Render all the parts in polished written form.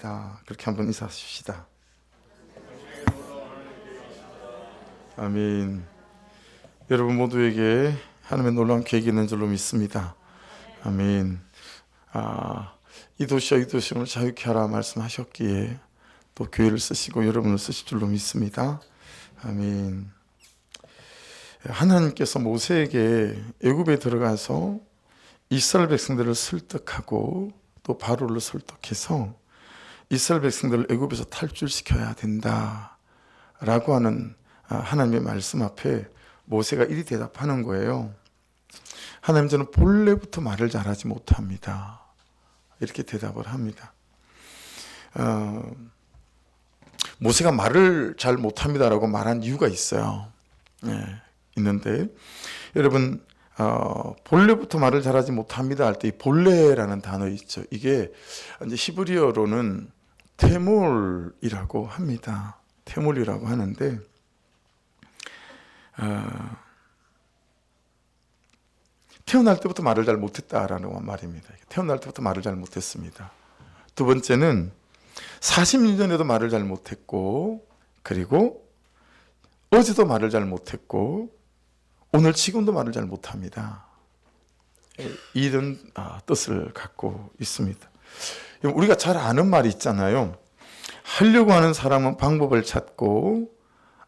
계십니다. 그렇게 한번 인사하십시다. 아멘. 여러분 모두에게 하나님의 놀라운 계획이 있는 줄로 믿습니다. 아멘. 이 도시와 이 도시를 자유케 하라 말씀하셨기에 또 교회를 쓰시고 여러분을 쓰실 줄로 믿습니다. 아멘. 하나님께서 모세에게 애굽에 들어가서 이스라엘 백성들을 설득하고 또 바로를 설득해서 이스라엘 백성들을 애굽에서 탈출시켜야 된다라고 하는 하나님의 말씀 앞에 모세가 이리 대답하는 거예요. 하나님, 저는 본래부터 말을 잘하지 못합니다. 이렇게 대답을 합니다. 모세가 말을 잘 못합니다라고 말한 이유가 있어요. 있는데 여러분 본래부터 말을 잘하지 못합니다 할 때 이 본래라는 단어 있죠. 이게 이제 히브리어로는 테몰이라고 합니다. 테몰이라고 하는데 태어날 때부터 말을 잘 못했다라는 말입니다. 태어날 때부터 말을 잘 못했습니다. 두 번째는 40년 전에도 말을 잘 못했고, 그리고 어제도 말을 잘 못했고, 오늘 지금도 말을 잘 못합니다. 이런 뜻을 갖고 있습니다. 우리가 잘 아는 말이 있잖아요. 하려고 하는 사람은 방법을 찾고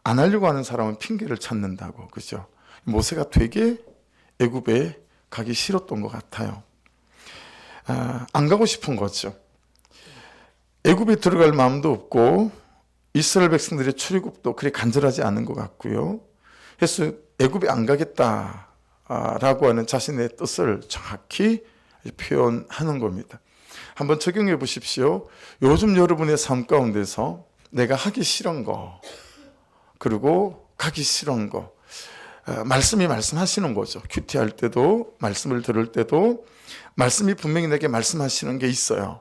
안 하려고 하는 사람은 핑계를 찾는다고. 그죠? 모세가 되게 애굽에 가기 싫었던 것 같아요. 안 가고 싶은 거죠. 애굽에 들어갈 마음도 없고 이스라엘 백성들의 출애굽도 그리 간절하지 않은 것 같고요. 그래서 애굽에 안 가겠다라고 하는 자신의 뜻을 정확히 표현하는 겁니다. 한번 적용해 보십시오. 요즘 여러분의 삶 가운데서 내가 하기 싫은 거, 그리고 가기 싫은 거, 말씀이 말씀하시는 거죠. 큐티할 때도, 말씀을 들을 때도 말씀이 분명히 내게 말씀하시는 게 있어요.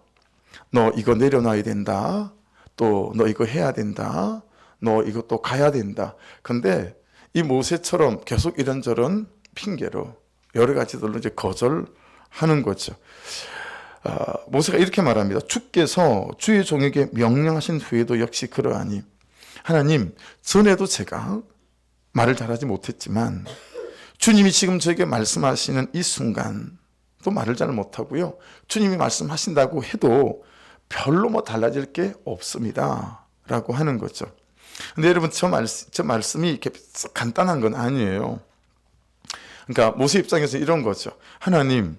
너 이거 내려놔야 된다. 또 너 이거 해야 된다. 너 이거 또 가야 된다. 근데 이 모세처럼 계속 이런저런 핑계로 여러 가지들로 이제 거절하는 거죠. 모세가 이렇게 말합니다. 주께서 주의 종에게 명령하신 후에도 역시 그러하니, 하나님, 전에도 제가 말을 잘하지 못했지만 주님이 지금 저에게 말씀하시는 이 순간 또 말을 잘 못하고요. 주님이 말씀하신다고 해도 별로 뭐 달라질 게 없습니다 라고 하는 거죠. 근데 여러분, 저 말씀이 이렇게 간단한 건 아니에요. 그러니까 모세 입장에서 이런 거죠. 하나님,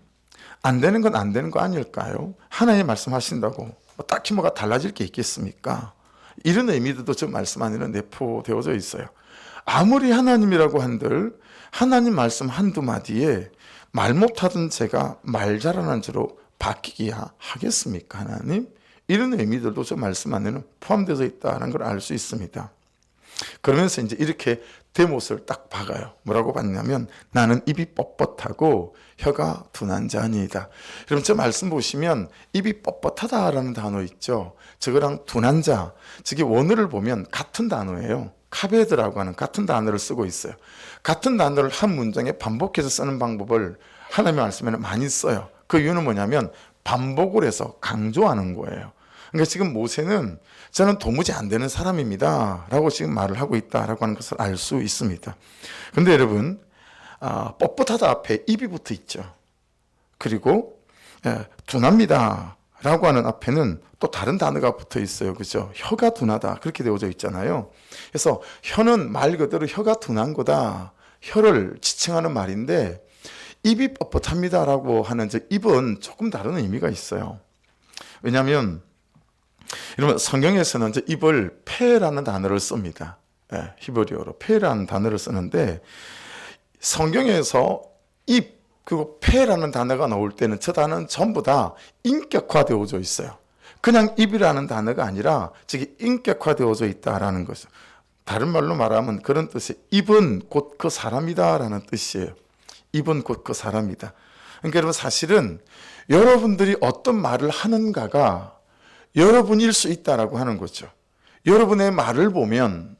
안 되는 건 안 되는 거 아닐까요? 하나님 말씀하신다고 딱히 뭐가 달라질 게 있겠습니까? 이런 의미들도 저 말씀 안에는 내포되어져 있어요. 아무리 하나님이라고 한들 하나님 말씀 한두 마디에 말 못하던 제가 말 잘하는 자로 바뀌기야 하겠습니까, 하나님? 이런 의미들도 저 말씀 안에는 포함되어 있다는 걸 알 수 있습니다. 그러면서 이제 이렇게 데못을 딱 박아요. 뭐라고 봤냐면, 나는 입이 뻣뻣하고 혀가 둔한 자니이다. 그럼 저 말씀 보시면 입이 뻣뻣하다라는 단어 있죠. 저거랑 둔한 자, 저게 원어를 보면 같은 단어예요. 카베드라고 하는 같은 단어를 쓰고 있어요. 같은 단어를 한 문장에 반복해서 쓰는 방법을 하나님의 말씀에는 많이 써요. 그 이유는 뭐냐면 반복을 해서 강조하는 거예요. 그러니까 지금 모세는 저는 도무지 안 되는 사람입니다 라고 지금 말을 하고 있다라고 하는 것을 알 수 있습니다. 그런데 여러분, 뻣뻣하다 앞에 입이 붙어 있죠. 그리고 둔합니다 라고 하는 앞에는 또 다른 단어가 붙어 있어요. 그죠? 혀가 둔하다 그렇게 되어져 있잖아요. 그래서 혀는 말 그대로 혀가 둔한 거다, 혀를 지칭하는 말인데, 입이 뻣뻣합니다 라고 하는 저 입은 조금 다른 의미가 있어요. 왜냐하면 여러분, 성경에서는 저 입을 폐라는 단어를 씁니다. 히브리어로 폐라는 단어를 쓰는데, 성경에서 입 그리고 폐라는 단어가 나올 때는 저 단어는 전부 다 인격화되어져 있어요. 그냥 입이라는 단어가 아니라 저기 인격화되어져 있다라는 거죠. 다른 말로 말하면 그런 뜻이, 입은 곧 그 사람이다라는 뜻이에요. 입은 곧 그 사람이다. 그러니까 여러분, 사실은 여러분들이 어떤 말을 하는가가 여러분일 수 있다라고 하는 거죠. 여러분의 말을 보면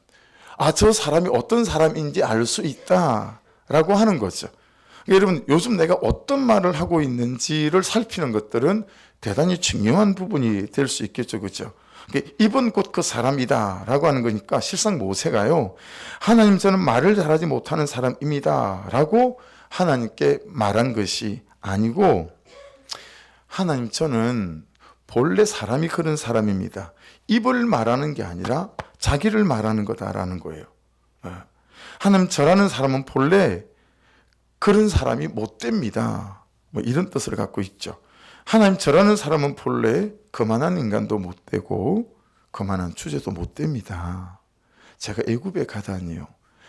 저 사람이 어떤 사람인지 알 수 있다라고 하는 거죠. 여러분, 요즘 내가 어떤 말을 하고 있는지를 살피는 것들은 대단히 중요한 부분이 될 수 있겠죠. 그죠? 이번 곧 그 사람이다 라고 하는 거니까 실상 모세가요, 하나님 저는 말을 잘하지 못하는 사람입니다 라고 하나님께 말한 것이 아니고, 하나님 저는 본래 사람이 그런 사람입니다, 입을 말하는 게 아니라 자기를 말하는 거다라는 거예요. 하나님 저라는 사람은 본래 그런 사람이 못 됩니다, 뭐 이런 뜻을 갖고 있죠. 하나님 저라는 사람은 본래 그만한 인간도 못 되고 그만한 주제도 못 됩니다. 제가 애굽에 가다니요,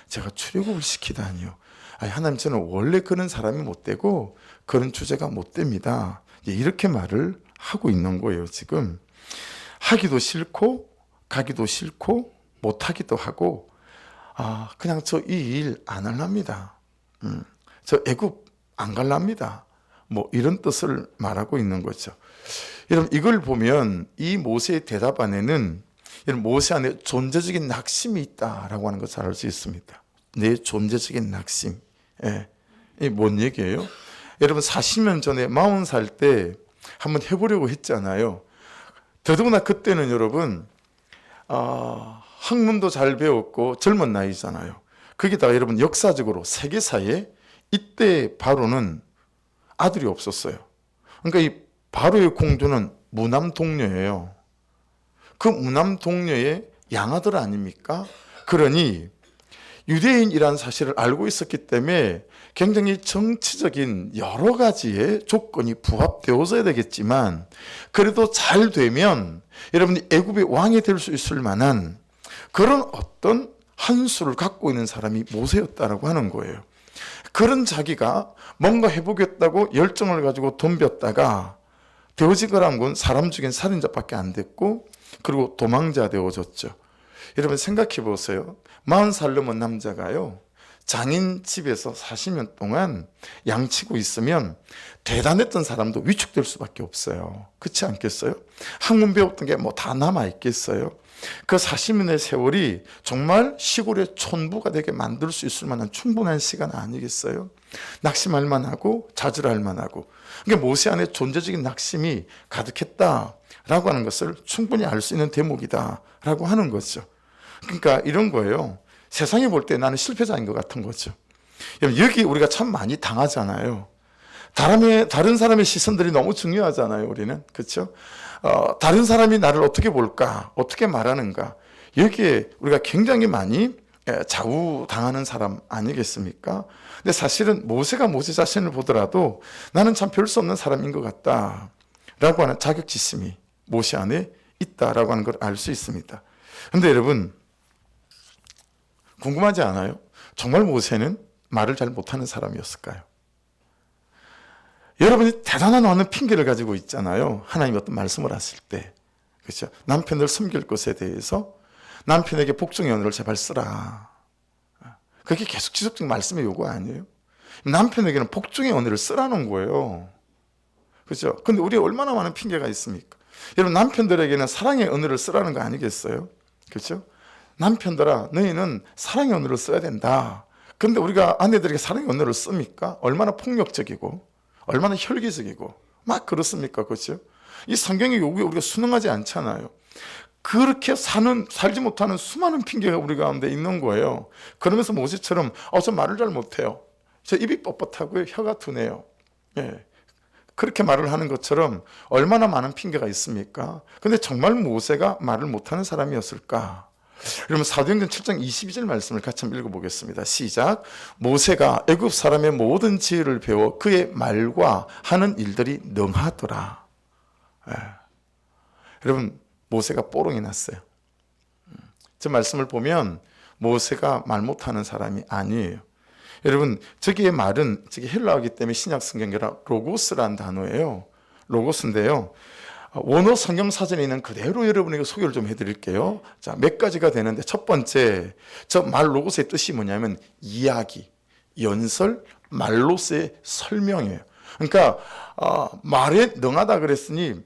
제가 출애굽을 시키다니요, 아니 하나님 저는 원래 그런 사람이 못 되고 그런 주제가 못 됩니다, 이렇게 말을 하고 있는 거예요. 지금 하기도 싫고 가기도 싫고 못하기도 하고, 그냥 저 이 일 안 할랍니다, 저 애굽 안 갈랍니다, 뭐 이런 뜻을 말하고 있는 거죠. 여러분, 이걸 보면 이 모세의 대답 안에는 여러분, 모세 안에 존재적인 낙심이 있다라고 하는 것을 알 수 있습니다. 내 존재적인 낙심. 이게 뭔 얘기예요? 여러분, 40년 전에 40살 때 한번 해보려고 했잖아요. 더더구나 그때는 여러분, 학문도 잘 배웠고 젊은 나이잖아요. 거기다가 여러분, 역사적으로 세계사에 이때 바로는 아들이 없었어요. 그러니까 이 바로의 공주는 무남 동녀예요. 그 무남 동녀의 양아들 아닙니까? 그러니 유대인이라는 사실을 알고 있었기 때문에 굉장히 정치적인 여러 가지의 조건이 부합되어져야 되겠지만, 그래도 잘 되면 여러분이 애굽의 왕이 될 수 있을 만한 그런 어떤 한 수를 갖고 있는 사람이 모세였다라고 하는 거예요. 그런 자기가 뭔가 해보겠다고 열정을 가지고 덤볐다가 되어지거란 건 사람 죽인 살인자밖에 안 됐고, 그리고 도망자 되어졌죠. 여러분 생각해 보세요. 40살 넘은 남자가요, 장인 집에서 40년 동안 양치고 있으면 대단했던 사람도 위축될 수밖에 없어요. 그렇지 않겠어요? 학문 배웠던 게 뭐 다 남아 있겠어요? 그 40년의 세월이 정말 시골의 촌부가 되게 만들 수 있을 만한 충분한 시간 아니겠어요? 낙심할 만하고 좌절할 만하고, 그러니까 모세 안에 존재적인 낙심이 가득했다라고 하는 것을 충분히 알 수 있는 대목이다라고 하는 거죠. 그러니까 이런 거예요. 세상이 볼 때 나는 실패자인 것 같은 거죠. 여기 우리가 참 많이 당하잖아요. 다른 사람의 시선들이 너무 중요하잖아요, 우리는. 그렇죠? 다른 사람이 나를 어떻게 볼까, 어떻게 말하는가, 여기에 우리가 굉장히 많이 좌우당하는 사람 아니겠습니까? 근데 사실은 모세가 모세 자신을 보더라도 나는 참 별 수 없는 사람인 것 같다라고 하는 자격지심이 모세 안에 있다라고 하는 걸 알 수 있습니다. 근데 여러분, 궁금하지 않아요? 정말 모세는 말을 잘 못하는 사람이었을까요? 여러분이 대단한 많은 핑계를 가지고 있잖아요. 하나님이 어떤 말씀을 하실 때, 그렇죠? 남편을 섬길 것에 대해서 남편에게 복종의 언어를 제발 쓰라. 그게 계속 지속적인 말씀의 요구 아니에요? 남편에게는 복종의 언어를 쓰라는 거예요. 그렇죠? 근데 우리가 얼마나 많은 핑계가 있습니까? 여러분, 남편들에게는 사랑의 언어를 쓰라는 거 아니겠어요? 그렇죠? 남편들아, 너희는 사랑의 언어를 써야 된다. 근데 우리가 아내들에게 사랑의 언어를 씁니까? 얼마나 폭력적이고 얼마나 혈기적이고 막 그렇습니까? 그렇죠? 이 성경의 요구에 우리가 순응하지 않잖아요. 그렇게 살지 못하는 수많은 핑계가 우리 가운데 있는 거예요. 그러면서 모세처럼 저 말을 잘 못해요, 저 입이 뻣뻣하고요, 혀가 두네요, 그렇게 말을 하는 것처럼 얼마나 많은 핑계가 있습니까? 근데 정말 모세가 말을 못하는 사람이었을까? 그러면 사도행전 7장 22절 말씀을 같이 한번 읽어보겠습니다. 시작. 모세가 애굽 사람의 모든 지혜를 배워 그의 말과 하는 일들이 능하더라. 여러분, 모세가 뽀롱이 났어요. 저 말씀을 보면 모세가 말 못하는 사람이 아니에요. 여러분, 저기의 말은 저기 헬라어이기 때문에 신약 성경이라 로고스라는 단어예요. 로고스인데요, 원어 성경 사전에 있는 그대로 여러분에게 소개를 좀 해드릴게요. 자, 몇 가지가 되는데, 첫 번째, 저 말 로고스의 뜻이 뭐냐면 이야기, 연설, 말로서의 설명이에요. 그러니까 말에 능하다 그랬으니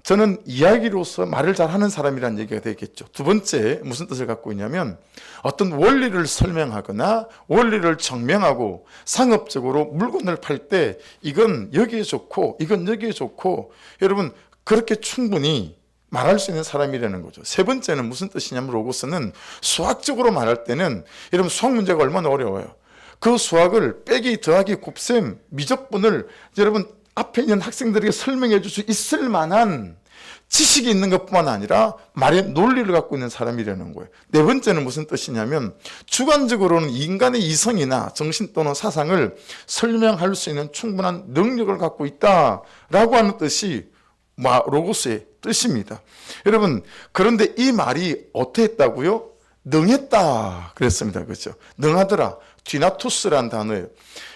저는 이야기로서 말을 잘하는 사람이라는 얘기가 되겠죠. 두 번째 무슨 뜻을 갖고 있냐면 어떤 원리를 설명하거나 원리를 증명하고 상업적으로 물건을 팔 때 이건 여기에 좋고 이건 여기에 좋고 여러분 그렇게 충분히 말할 수 있는 사람이라는 거죠. 세 번째는 무슨 뜻이냐면 로고스는 수학적으로 말할 때는 여러분 수학 문제가 얼마나 어려워요. 그 수학을 빼기 더하기 곱셈 미적분을 여러분 앞에 있는 학생들에게 설명해 줄 수 있을 만한 지식이 있는 것뿐만 아니라 말의 논리를 갖고 있는 사람이라는 거예요. 네 번째는 무슨 뜻이냐면 주관적으로는 인간의 이성이나 정신 또는 사상을 설명할 수 있는 충분한 능력을 갖고 있다라고 하는 뜻이 로고스의 뜻입니다. 여러분 그런데 이 말이 어떻게 했다고요? 능했다 그랬습니다. 그렇죠? 능하더라. 뒤나투스라는 단어예요.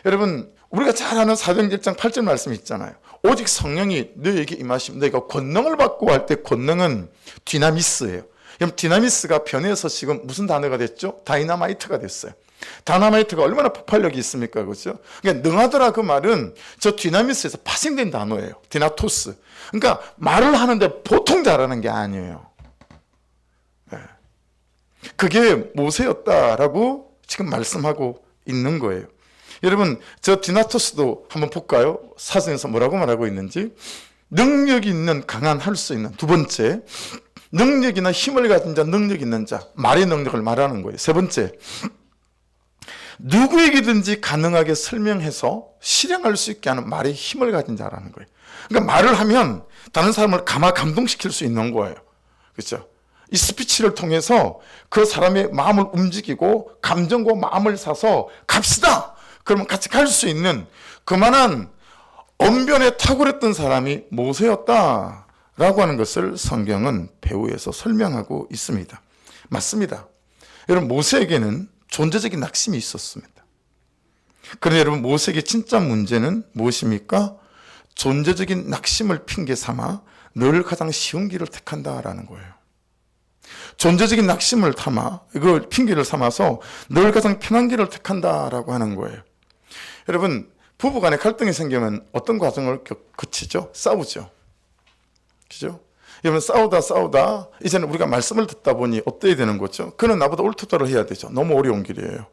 여러분 우리가 잘 아는 사도행전 1장 8절 말씀 있잖아요. 오직 성령이 너에게 임하시면 너희가 권능을 받고 할 때 권능은 디나미스예요. 그럼 디나미스가 변해서 지금 무슨 단어가 됐죠? 다이나마이트가 됐어요. 다이나마이트가 얼마나 폭발력이 있습니까? 그렇죠? 그러니까 능하더라 그 말은 저 디나미스에서 파생된 단어예요. 디나토스. 그러니까 말을 하는데 보통 잘하는 게 아니에요. 그게 모세였다라고 지금 말씀하고 있는 거예요. 여러분 저 디나토스도 한번 볼까요? 사전에서 뭐라고 말하고 있는지. 능력이 있는 강한 할 수 있는 두 번째 능력이나 힘을 가진 자 능력 있는 자 말의 능력을 말하는 거예요. 세 번째 누구에게든지 가능하게 설명해서 실행할 수 있게 하는 말의 힘을 가진 자라는 거예요. 그러니까 말을 하면 다른 사람을 감동시킬 수 있는 거예요. 그렇죠? 이 스피치를 통해서 그 사람의 마음을 움직이고 감정과 마음을 사서 갑시다! 그러면 같이 갈 수 있는 그만한 언변에 탁월했던 사람이 모세였다라고 하는 것을 성경은 배후에서 설명하고 있습니다. 맞습니다. 여러분 모세에게는 존재적인 낙심이 있었습니다. 그런데 여러분 모세에게 진짜 문제는 무엇입니까? 존재적인 낙심을 핑계 삼아 늘 가장 쉬운 길을 택한다라는 거예요. 존재적인 낙심을 삼아 이걸 핑계를 삼아서 늘 가장 편한 길을 택한다라고 하는 거예요. 여러분 부부간에 갈등이 생기면 어떤 과정을 거치죠? 싸우죠. 그죠? 여러분 싸우다 이제는 우리가 말씀을 듣다 보니 어때야 되는 거죠? 그는 나보다 옳다를 해야 되죠. 너무 어려운 길이에요.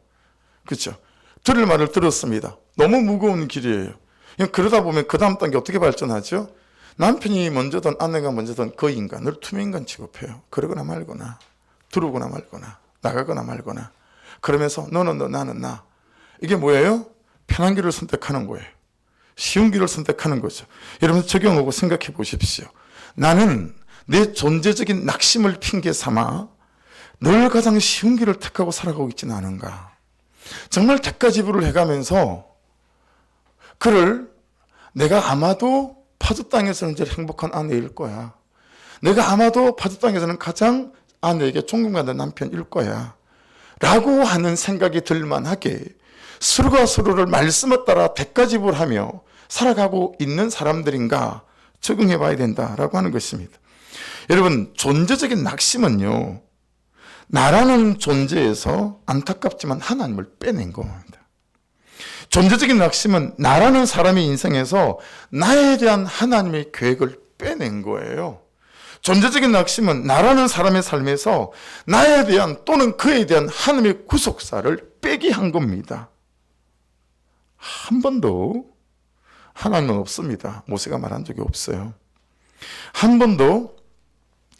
그렇죠? 들을 말을 들었습니다. 너무 무거운 길이에요. 그러다 보면 그 다음 단계 어떻게 발전하죠? 남편이 먼저든 아내가 먼저든 그 인간을 투명인간 취급해요. 그러거나 말거나 들어오거나 말거나 나가거나 말거나 그러면서 너는 너 나는 나. 이게 뭐예요? 편한 길을 선택하는 거예요. 쉬운 길을 선택하는 거죠. 여러분 적용하고 생각해 보십시오. 나는 내 존재적인 낙심을 핑계 삼아 늘 가장 쉬운 길을 택하고 살아가고 있지는 않은가. 정말 대가지불을 해가면서 그를 내가 아마도 파주 땅에서는 제일 행복한 아내일 거야. 내가 아마도 파주 땅에서는 가장 아내에게 존경받는 남편일 거야. 라고 하는 생각이 들만하게 서로가 서로를 말씀에 따라 대가지불하며 살아가고 있는 사람들인가 적응해 봐야 된다라고 하는 것입니다. 여러분 존재적인 낙심은요. 나라는 존재에서 안타깝지만 하나님을 빼낸 겁니다. 존재적인 낙심은 나라는 사람의 인생에서 나에 대한 하나님의 계획을 빼낸 거예요. 존재적인 낙심은 나라는 사람의 삶에서 나에 대한 또는 그에 대한 하나님의 구속사를 빼게 한 겁니다. 한 번도 하나님은 없습니다. 모세가 말한 적이 없어요. 한 번도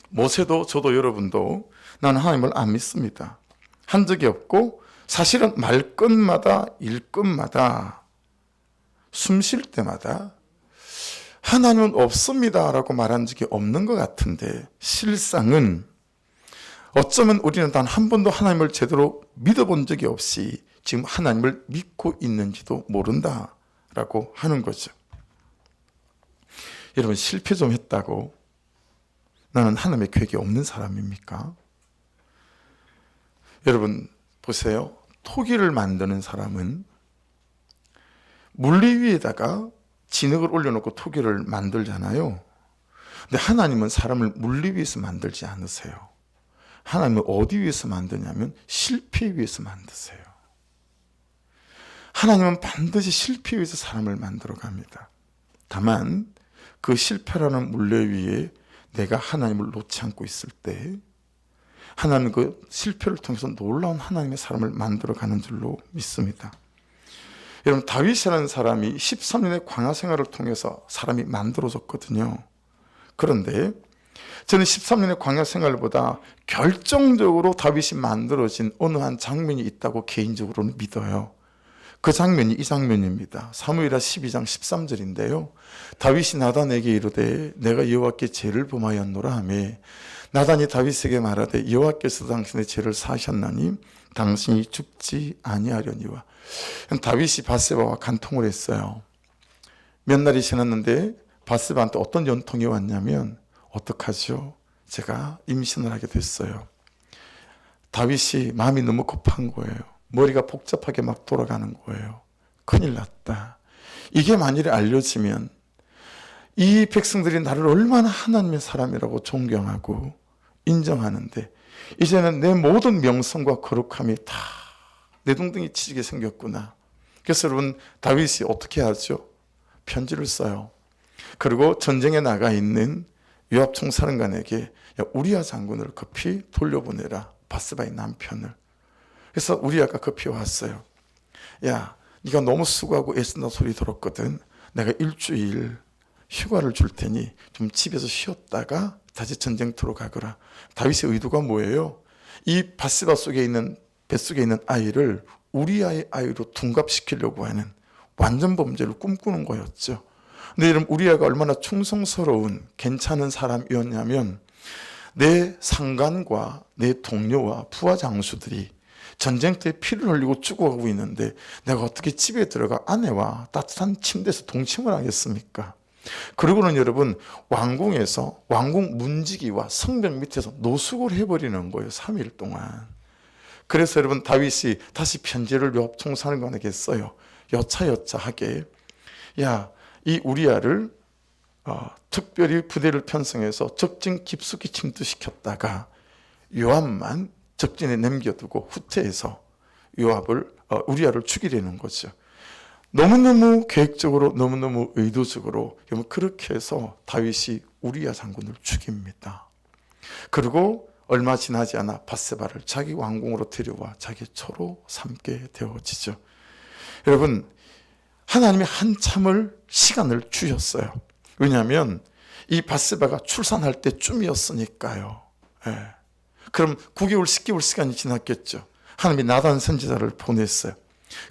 모세도 저도 여러분도 나는 하나님을 안 믿습니다. 한 적이 없고 사실은 말끝마다 일끝마다 숨 쉴 때마다 하나님은 없습니다 라고 말한 적이 없는 것 같은데 실상은 어쩌면 우리는 단 한 번도 하나님을 제대로 믿어본 적이 없이 지금 하나님을 믿고 있는지도 모른다라고 하는 거죠. 여러분 실패 좀 했다고 나는 하나님의 계획이 없는 사람입니까? 여러분 보세요. 토기를 만드는 사람은 물리 위에다가 진흙을 올려놓고 토기를 만들잖아요. 근데 하나님은 사람을 물리 위에서 만들지 않으세요. 하나님은 어디 위에서 만드냐면 실패 위에서 만드세요. 하나님은 반드시 실패 위에서 사람을 만들어 갑니다. 다만 그 실패라는 물레 위에 내가 하나님을 놓지 않고 있을 때 하나님 그 실패를 통해서 놀라운 하나님의 사람을 만들어가는 줄로 믿습니다. 여러분, 다윗이라는 사람이 13년의 광야 생활을 통해서 사람이 만들어졌거든요. 그런데 저는 13년의 광야 생활보다 결정적으로 다윗이 만들어진 어느 한 장면이 있다고 개인적으로는 믿어요. 그 장면이 이 장면입니다. 사무엘하 12장 13절인데요. 다윗이 나단에게 이르되 내가 여호와께 죄를 범하였노라 하며 나단이 다윗에게 말하되 여호와께서 당신의 죄를 사하셨나니 당신이 죽지 아니하려니와. 다윗이 밧세바와 간통을 했어요. 몇 날이 지났는데 밧세바한테 어떤 연통이 왔냐면 어떡하죠? 제가 임신을 하게 됐어요. 다윗이 마음이 너무 급한 거예요. 머리가 복잡하게 막 돌아가는 거예요. 큰일 났다. 이게 만일에 알려지면 이 백성들이 나를 얼마나 하나님의 사람이라고 존경하고 인정하는데 이제는 내 모든 명성과 거룩함이 다 내동댕이 치게 생겼구나. 그래서 여러분, 다윗이 어떻게 하죠? 편지를 써요. 그리고 전쟁에 나가 있는 요압 총사령관에게 우리아 장군을 급히 돌려보내라. 밧세바의 남편을. 그래서 우리아가 급히 왔어요. 야, 네가 너무 수고하고 애쓴다 소리 들었거든. 내가 일주일 휴가를 줄 테니 좀 집에서 쉬었다가 다시 전쟁터로 가거라. 다윗의 의도가 뭐예요? 이 밧세바 속에 있는 뱃속에 있는 아이를 우리아의 아이로 둔갑시키려고 하는 완전 범죄를 꿈꾸는 거였죠. 근데 여러분, 우리아가 얼마나 충성스러운 괜찮은 사람이었냐면 내 상관과 내 동료와 부하 장수들이 전쟁터에 피를 흘리고 죽어가고 있는데 내가 어떻게 집에 들어가 아내와 따뜻한 침대에서 동침을 하겠습니까? 그리고는 여러분, 왕궁에서 왕궁 문지기와 성벽 밑에서 노숙을 해버리는 거예요. 3일 동안. 그래서 여러분, 다윗이 다시 편지를 요압 총사령관에게 써요. 여차여차하게 야, 이 우리아를 특별히 부대를 편성해서 적진 깊숙이 침투시켰다가 요압만 적진에 남겨두고 후퇴해서 우리아를 죽이려는 거죠. 너무너무 계획적으로, 너무너무 의도적으로 그렇게 해서 다윗이 우리아 장군을 죽입니다. 그리고 얼마 지나지 않아 밧세바를 자기 왕궁으로 데려와 자기 처로 삼게 되어지죠. 여러분, 하나님이 한참을 시간을 주셨어요. 왜냐하면 이 밧세바가 출산할 때쯤이었으니까요. 예. 그럼 9개월, 10개월 시간이 지났겠죠. 하나님이 나단 선지자를 보냈어요.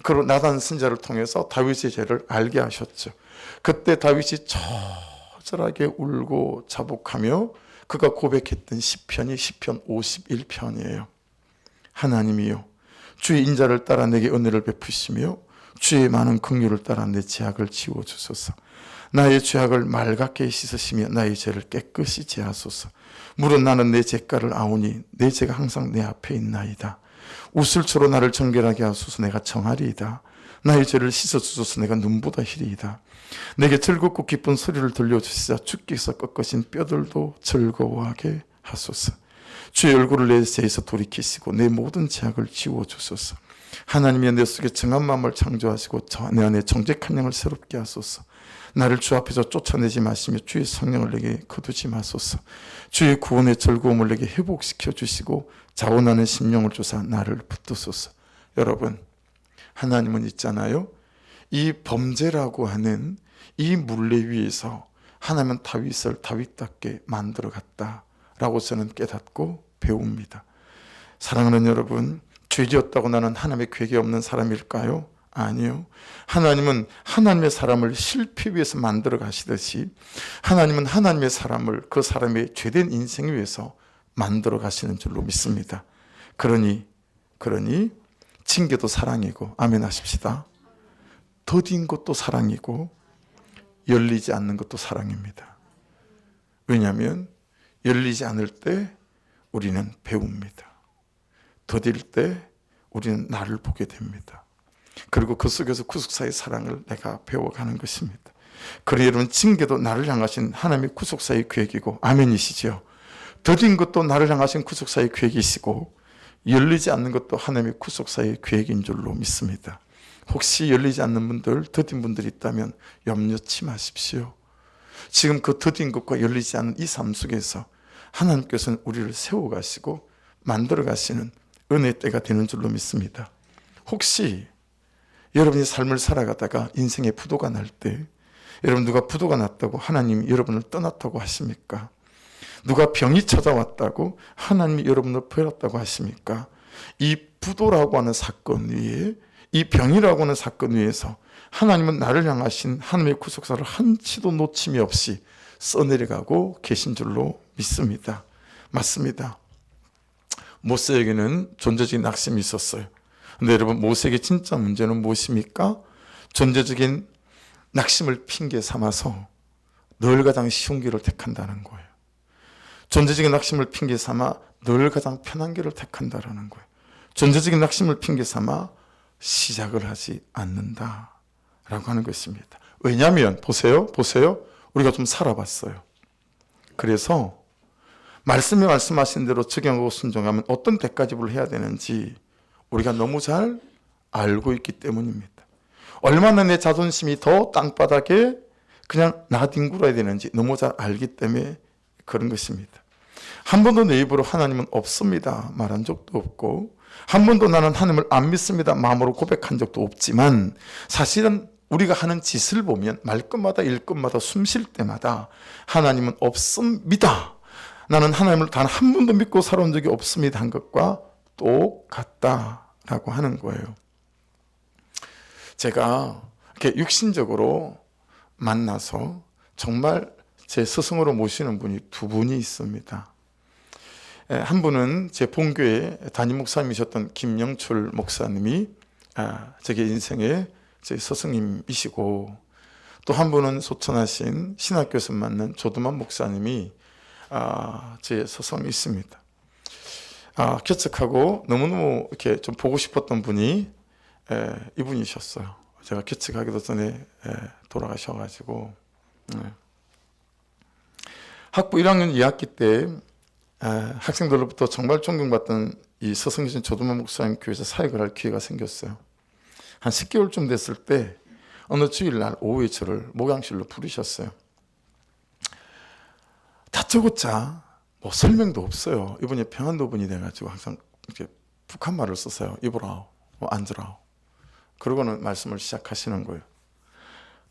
그리고 나단 선지자를 통해서 다윗의 죄를 알게 하셨죠. 그때 다윗이 처절하게 울고 자복하며 그가 고백했던 시편이 시편 51편이에요. 하나님이요, 주의 인자를 따라 내게 은혜를 베푸시며 주의 많은 긍휼을 따라 내 죄악을 지워주소서. 나의 죄악을 맑게 씻으시며 나의 죄를 깨끗이 제하소서. 물은 나는 내 죄가를 아오니 내 죄가 항상 내 앞에 있나이다. 우슬초로 나를 정결하게 하소서. 내가 정하리이다. 나의 죄를 씻어주소서. 내가 눈보다 희리이다. 내게 즐겁고 기쁜 소리를 들려주시자 주께서 꺾으신 뼈들도 즐거워하게 하소서. 주의 얼굴을 내 죄에서 돌이키시고 내 모든 죄악을 지워주소서. 하나님이 내 속에 정한 마음을 창조하시고 내 안에 정직한 영을 새롭게 하소서. 나를 주 앞에서 쫓아내지 마시며 주의 성령을 내게 거두지 마소서. 주의 구원의 즐거움을 내게 회복시켜 주시고 자원하는 심령을 주사 나를 붙드소서. 여러분, 하나님은 있잖아요, 이 범죄라고 하는 이 물레 위에서 하나님은 다윗을 다윗답게 만들어 갔다라고 저는 깨닫고 배웁니다. 사랑하는 여러분, 죄지었다고 나는 하나님의 계획이 없는 사람일까요? 아니요. 하나님은 하나님의 사람을 실패 위해서 만들어 가시듯이 하나님은 하나님의 사람을 그 사람의 죄된 인생 위해서 만들어 가시는 줄로 믿습니다. 그러니 징계도 사랑이고, 아멘 하십시다. 더딘 것도 사랑이고 열리지 않는 것도 사랑입니다. 왜냐하면 열리지 않을 때 우리는 배웁니다. 더딜 때 우리는 나를 보게 됩니다. 그리고 그 속에서 구속사의 사랑을 내가 배워가는 것입니다. 그러니 여러분, 징계도 나를 향하신 하나님의 구속사의 계획이고, 아멘이시죠? 더딘 것도 나를 향하신 구속사의 계획이시고, 열리지 않는 것도 하나님의 구속사의 계획인 줄로 믿습니다. 혹시 열리지 않는 분들, 더딘 분들이 있다면 염려치 마십시오. 지금 그 더딘 것과 열리지 않은 이 삶 속에서 하나님께서는 우리를 세워가시고 만들어가시는 은혜의 때가 되는 줄로 믿습니다. 혹시 여러분이 삶을 살아가다가 인생의 부도가 날 때, 여러분 누가 부도가 났다고 하나님이 여러분을 떠났다고 하십니까? 누가 병이 찾아왔다고 하나님이 여러분을 버렸다고 하십니까? 이 부도라고 하는 사건 위에, 이 병이라고 하는 사건 위에서 하나님은 나를 향하신 하나님의 구속사를 한치도 놓침이 없이 써내려가고 계신 줄로 믿습니다. 맞습니다. 모세에게는 존재적인 낙심이 있었어요. 근데 여러분, 모세에게 진짜 문제는 무엇입니까? 존재적인 낙심을 핑계 삼아서 늘 가장 쉬운 길을 택한다는 거예요. 존재적인 낙심을 핑계 삼아 늘 가장 편한 길을 택한다는 거예요. 존재적인 낙심을 핑계 삼아 시작을 하지 않는다라고 하는 것입니다. 왜냐하면 보세요. 우리가 좀 살아봤어요. 그래서 말씀이 말씀하신 대로 적용하고 순종하면 어떤 대가 지불을 해야 되는지 우리가 너무 잘 알고 있기 때문입니다. 얼마나 내 자존심이 더 땅바닥에 그냥 나뒹굴어야 되는지 너무 잘 알기 때문에 그런 것입니다. 한 번도 내 입으로 하나님은 없습니다 말한 적도 없고, 한 번도 나는 하나님을 안 믿습니다 마음으로 고백한 적도 없지만, 사실은 우리가 하는 짓을 보면 말끝마다 일끝마다 숨 쉴 때마다 하나님은 없습니다, 나는 하나님을 단 한 번도 믿고 살아온 적이 없습니다 한 것과 똑같다라고 하는 거예요. 제가 이렇게 육신적으로 만나서 정말 제 스승으로 모시는 분이 두 분이 있습니다. 한 분은 제 본교의 담임 목사님이셨던 김영철 목사님이 제 인생의 제 스승님이시고, 또 한 분은 소천하신 신학교에서 만난 조두만 목사님이 제 스승이 있습니다. 개척하고 너무너무 이렇게 좀 보고 싶었던 분이 이분이셨어요. 제가 개척하기도 전에 돌아가셔가지고, 학부 1학년 2학기 때 학생들로부터 정말 존경받던 이 스승이신 조두만 목사님 교회에서 사역을 할 기회가 생겼어요. 한 10개월쯤 됐을 때 어느 주일날 오후에 저를 목양실로 부르셨어요. 다짜고짜 뭐 설명도 없어요. 이분이 평안도 분이 돼가지고 항상 이렇게 북한 말을 썼어요. 이보라오, 앉으라오. 그러고는 말씀을 시작하시는 거예요.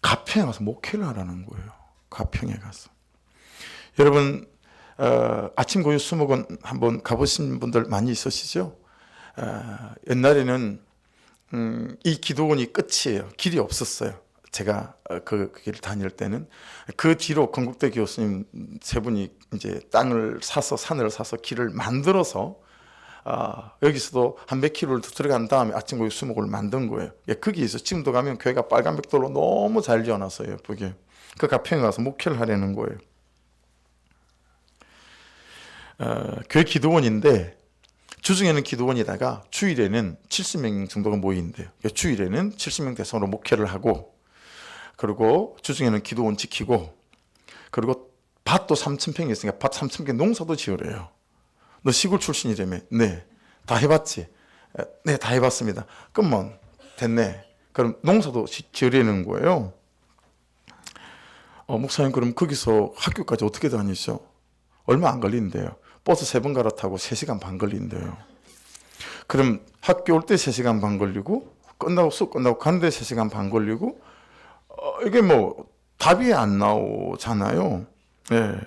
가평에 가서 목회를 하라는 거예요. 가평에 가서. 여러분, 아침 고유 수목원 한번 가보신 분들 많이 있으시죠? 옛날에는 이 기도원이 끝이에요. 길이 없었어요. 제가 그 길을 다닐 때는. 그 뒤로 건국대 교수님 세 분이 이제 땅을 사서, 산을 사서 길을 만들어서 여기서도 한 몇 킬로를 더 들어간 다음에 아침 고유 수목을 만든 거예요. 거기에서 지금도 가면 교회가 빨간 벽돌로 너무 잘 지어놨어요. 예쁘게. 그 가평에 가서 목회를 하려는 거예요. 교회 기도원인데 주중에는 기도원이다가 주일에는 70명 정도가 모이는데요. 주일에는 70명 대상으로 목회를 하고, 그리고 주중에는 기도원 지키고, 그리고 밭도 3,000평이 있으니까 밭 3,000평 농사도 지으래요. 너 시골 출신이라며? 네. 다 해봤지? 네, 다 해봤습니다. 그러면 됐네. 그럼 농사도 지으려는 거예요. 목사님, 그럼 거기서 학교까지 어떻게 다니죠? 얼마 안 걸린대요. 버스 3번 갈아타고 3시간 반 걸린대요. 그럼 학교 올 때 3시간 반 걸리고, 끝나고 수업 끝나고 가는데 3시간 반 걸리고, 이게 뭐 답이 안 나오잖아요. 예.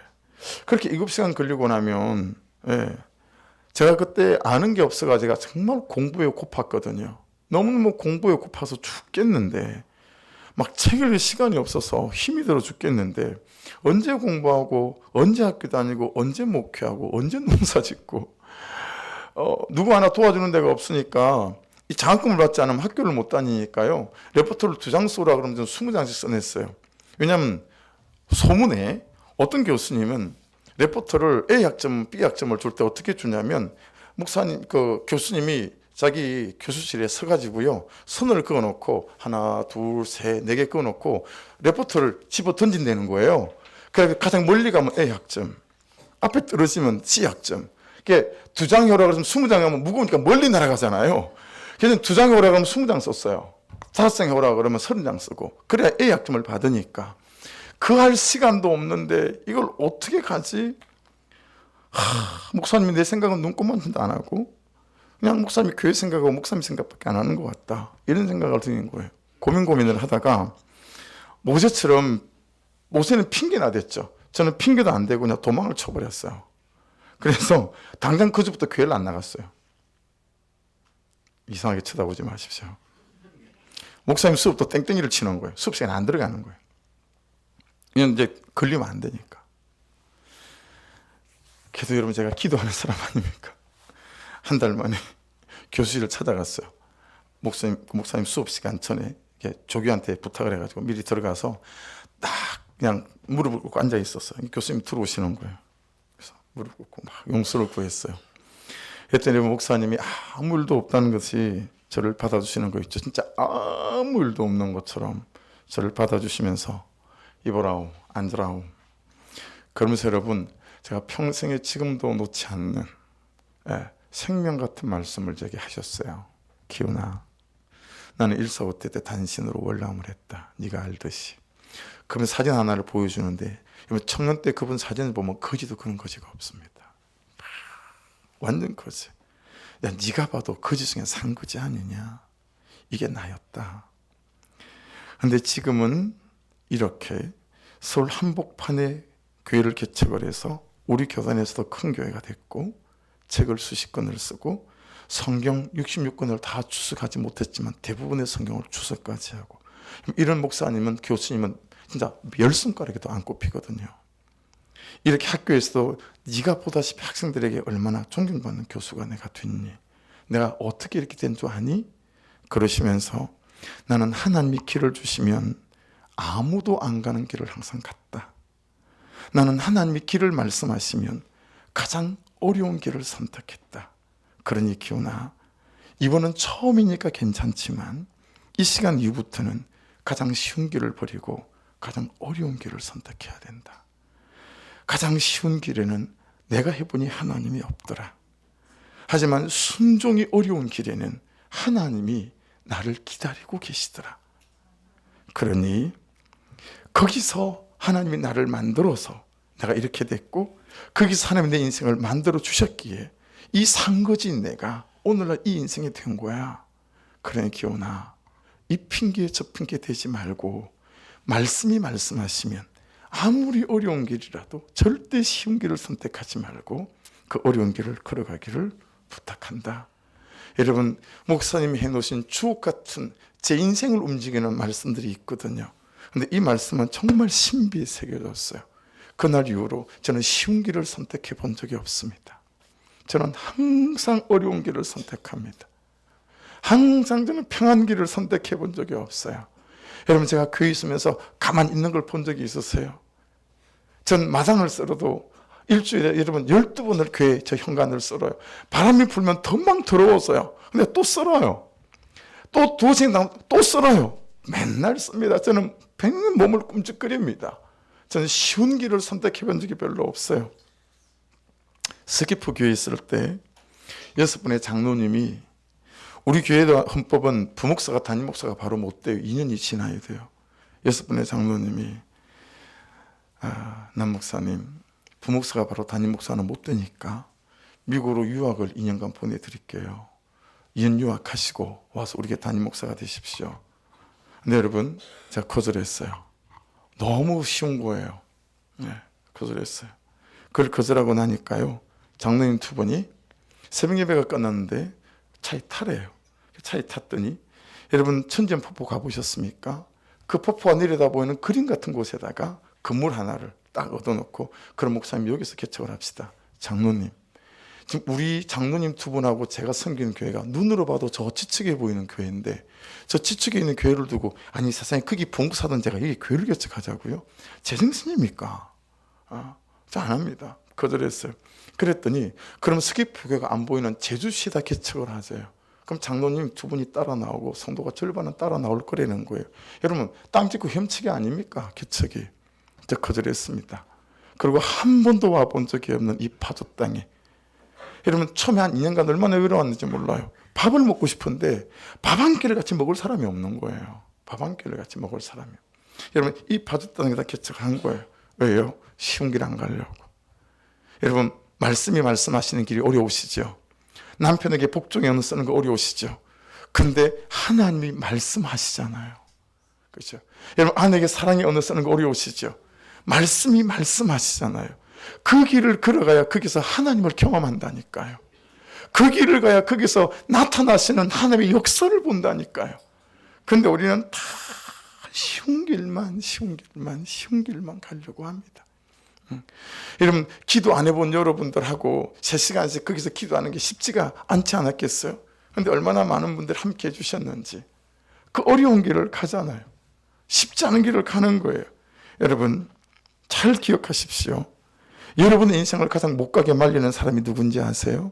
그렇게 7시간 걸리고 나면, 제가 그때 아는 게 없어가지고 정말 공부에 고팠거든요. 너무너무 공부에 고파서 죽겠는데, 막 책 읽을 시간이 없어서 힘이 들어 죽겠는데, 언제 공부하고, 언제 학교 다니고, 언제 목회하고, 언제 농사 짓고, 누구 하나 도와주는 데가 없으니까, 이 장학금을 받지 않으면 학교를 못 다니니까요, 레포트를 2장 써라 그러면 저는 20장씩 써냈어요. 왜냐하면 소문에 어떤 교수님은 레포트를 A학점, B학점을 줄 때 어떻게 주냐면, 목사님, 교수님이 자기 교수실에 서가지고요, 선을 그어놓고 하나, 둘, 셋, 4개 그어놓고 레포트를 집어 던진다는 거예요. 그래서 가장 멀리 가면 A학점, 앞에 떨어지면 C학점. 이게 2장 해오라 그러면 20장 하면 무거우니까 멀리 날아가잖아요. 그래서 2장 해오라 그러면 20장 썼어요. 5장 해오라 그러면 30장 쓰고, 그래야 A학점을 받으니까. 그 할 시간도 없는데 이걸 어떻게 가지? 목사님이 내 생각은 눈꼽만도 안 하고 그냥 목사님이 교회 생각하고 목사님 생각밖에 안 하는 것 같다. 이런 생각을 드는 거예요. 고민을 하다가 모세는 핑계나 댔죠. 저는 핑계도 안 대고 그냥 도망을 쳐버렸어요. 그래서 당장 그 주부터 교회를 안 나갔어요. 이상하게 쳐다보지 마십시오. 목사님 수업도 땡땡이를 치는 거예요. 수업 시간에 안 들어가는 거예요. 이건 이제 걸리면 안 되니까. 그래도 여러분 제가 기도하는 사람 아닙니까? 한 달 만에 교실을 찾아갔어요. 목사님 수업 시간 전에 조교한테 부탁을 해가지고 미리 들어가서 딱 그냥 무릎을 꿇고 앉아 있었어요. 교수님 들어오시는 거예요. 그래서 무릎 꿇고 막 용서를 구했어요. 그랬더니 목사님이 아무 일도 없다는 것이 저를 받아주시는 거 있죠. 진짜 아무 일도 없는 것처럼 저를 받아주시면서 이보라오, 앉으라오. 그러면서 여러분 제가 평생에 지금도 놓지 않는 생명 같은 말씀을 제게 하셨어요. 기훈아, 나는 145때 때 단신으로 월남을 했다. 네가 알듯이. 그러면 사진 하나를 보여주는데 청년 때 그분 사진을 보면 거지도 그런 거지가 없습니다. 완전 거지. 야, 네가 봐도 거지 중에 산 거지 아니냐. 이게 나였다. 근데 지금은 이렇게 서울 한복판에 교회를 개척을 해서 우리 교단에서도 큰 교회가 됐고 책을 수십 권을 쓰고 성경 66권을 다 추석하지 못했지만 대부분의 성경을 추석까지 하고 이런 목사님은 교수님은 진짜 열 손가락에도 안 꼽히거든요. 이렇게 학교에서도 네가 보다시피 학생들에게 얼마나 존경받는 교수가 내가 됐니? 내가 어떻게 이렇게 된 줄 아니? 그러시면서 나는 하나님이 길을 주시면 아무도 안 가는 길을 항상 갔다. 나는 하나님이 길을 말씀하시면 가장 어려운 길을 선택했다. 그러니 기훈아, 이번은 처음이니까 괜찮지만 이 시간 이후부터는 가장 쉬운 길을 버리고 가장 어려운 길을 선택해야 된다. 가장 쉬운 길에는 내가 해보니 하나님이 없더라. 하지만 순종이 어려운 길에는 하나님이 나를 기다리고 계시더라. 그러니 거기서 하나님이 나를 만들어서 내가 이렇게 됐고 거기서 하나님이 내 인생을 만들어 주셨기에 이 산거지인 내가 오늘날 이 인생이 된 거야. 그러니 기훈아, 이 핑계에 저 핑계 대지 말고 말씀이 말씀하시면 아무리 어려운 길이라도 절대 쉬운 길을 선택하지 말고 그 어려운 길을 걸어가기를 부탁한다. 여러분, 목사님이 해놓으신 주옥 같은 제 인생을 움직이는 말씀들이 있거든요. 근데 이 말씀은 정말 신비에 새겨졌어요. 그날 이후로 저는 쉬운 길을 선택해 본 적이 없습니다. 저는 항상 어려운 길을 선택합니다. 항상 저는 평안 길을 선택해 본 적이 없어요. 여러분, 제가 교회 있으면서 가만히 있는 걸 본 적이 있었어요. 전 마당을 썰어도 일주일에 여러분 12번을 교회 저 현관을 썰어요. 바람이 불면 덤방 더러워서요. 근데 또 썰어요. 또 두세 또 썰어요. 맨날 씁니다. 저는 뱅 몸을 꿈쩍거립니다. 저는 쉬운 길을 선택해 본 적이 별로 없어요. 스키프 교회에 있을 때 6분의 장로님이 우리 교회의 헌법은 부목사가 담임목사가 바로 못 돼요. 2년이 지나야 돼요. 6분의 장로님이 남 목사님, 부목사가 바로 담임목사는 못 되니까 미국으로 유학을 2년간 보내드릴게요. 2년 유학하시고 와서 우리 교회 담임목사가 되십시오. 근데 여러분, 제가 거절했어요. 너무 쉬운 거예요. 네, 거절했어요. 그걸 거절하고 나니까요, 장로님 두 분이 새벽 예배가 끝났는데 차에 타래요. 차에 탔더니 여러분, 천지연폭포 가보셨습니까? 그 폭포가 내려다 보이는 그림 같은 곳에다가 건물 하나를 딱 얻어놓고, 그럼 목사님 여기서 개척을 합시다. 장로님, 지금 우리 장로님 두 분하고 제가 섬기는 교회가 눈으로 봐도 저 지측해 보이는 교회인데 저 지측에 있는 교회를 두고 아니 세상에 거기 봉사던 제가 여기 교회를 개척하자고요? 제정신입니까? 저 안 합니다. 거절했어요. 그랬더니 그럼 스키프교가 안 보이는 제주시에다 개척을 하세요. 그럼 장로님 두 분이 따라 나오고 성도가 절반은 따라 나올 거라는 거예요. 여러분, 땅 짓고 혐치기 아닙니까? 개척이. 저 거절했습니다. 그리고 한 번도 와본 적이 없는 이 파도 땅에 여러분, 처음에 한 2년간 얼마나 외로웠는지 몰라요. 밥을 먹고 싶은데 밥 한 끼를 같이 먹을 사람이 없는 거예요. 밥 한 끼를 같이 먹을 사람이. 여러분 이 파도 땅에다 개척한 거예요. 왜요? 쉬운 길 안 가려고. 여러분 말씀이 말씀하시는 길이 어려우시죠? 남편에게 복종의 언어 쓰는 거 어려우시죠? 근데 하나님이 말씀하시잖아요. 그렇죠? 여러분 아내에게 사랑의 언어 쓰는 거 어려우시죠? 말씀이 말씀하시잖아요. 그 길을 걸어가야 거기서 하나님을 경험한다니까요. 그 길을 가야 거기서 나타나시는 하나님의 역사를 본다니까요. 근데 우리는 다 쉬운 길만 가려고 합니다. 여러분 기도 안 해본 여러분들하고 3시간씩 거기서 기도하는 게 쉽지가 않지 않았겠어요? 근데 얼마나 많은 분들이 함께 해주셨는지. 그 어려운 길을 가잖아요. 쉽지 않은 길을 가는 거예요. 여러분 잘 기억하십시오. 여러분의 인생을 가장 못 가게 말리는 사람이 누군지 아세요?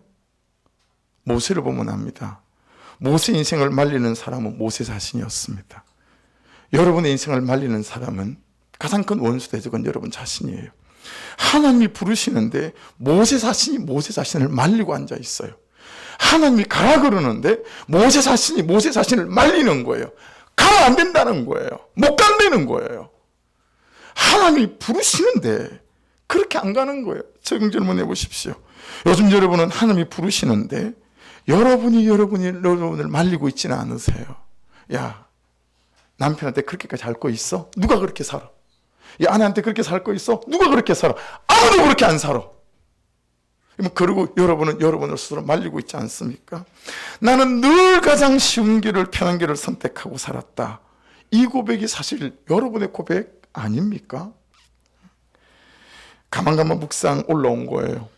모세를 보면 압니다. 모세 인생을 말리는 사람은 모세 자신이었습니다. 여러분의 인생을 말리는 사람은 가장 큰 원수 대적은 여러분 자신이에요. 하나님이 부르시는데 모세 자신이 모세 자신을 말리고 앉아 있어요. 하나님이 가라 그러는데 모세 자신이 모세 자신을 말리는 거예요. 가면 안 된다는 거예요. 못 간다는 거예요. 하나님이 부르시는데 그렇게 안 가는 거예요. 적용 질문해 보십시오. 요즘 여러분은 하나님이 부르시는데 여러분을 말리고 있지는 않으세요. 야, 남편한테 그렇게까지 할 거 있어? 누가 그렇게 살아? 야, 아내한테 그렇게 살 거 있어? 누가 그렇게 살아? 아무도 그렇게 안 살아. 그리고 여러분은 여러분을 스스로 말리고 있지 않습니까? 나는 늘 가장 쉬운 길을, 편한 길을 선택하고 살았다. 이 고백이 사실 여러분의 고백 아닙니까? 가만가만 묵상 올라온 거예요.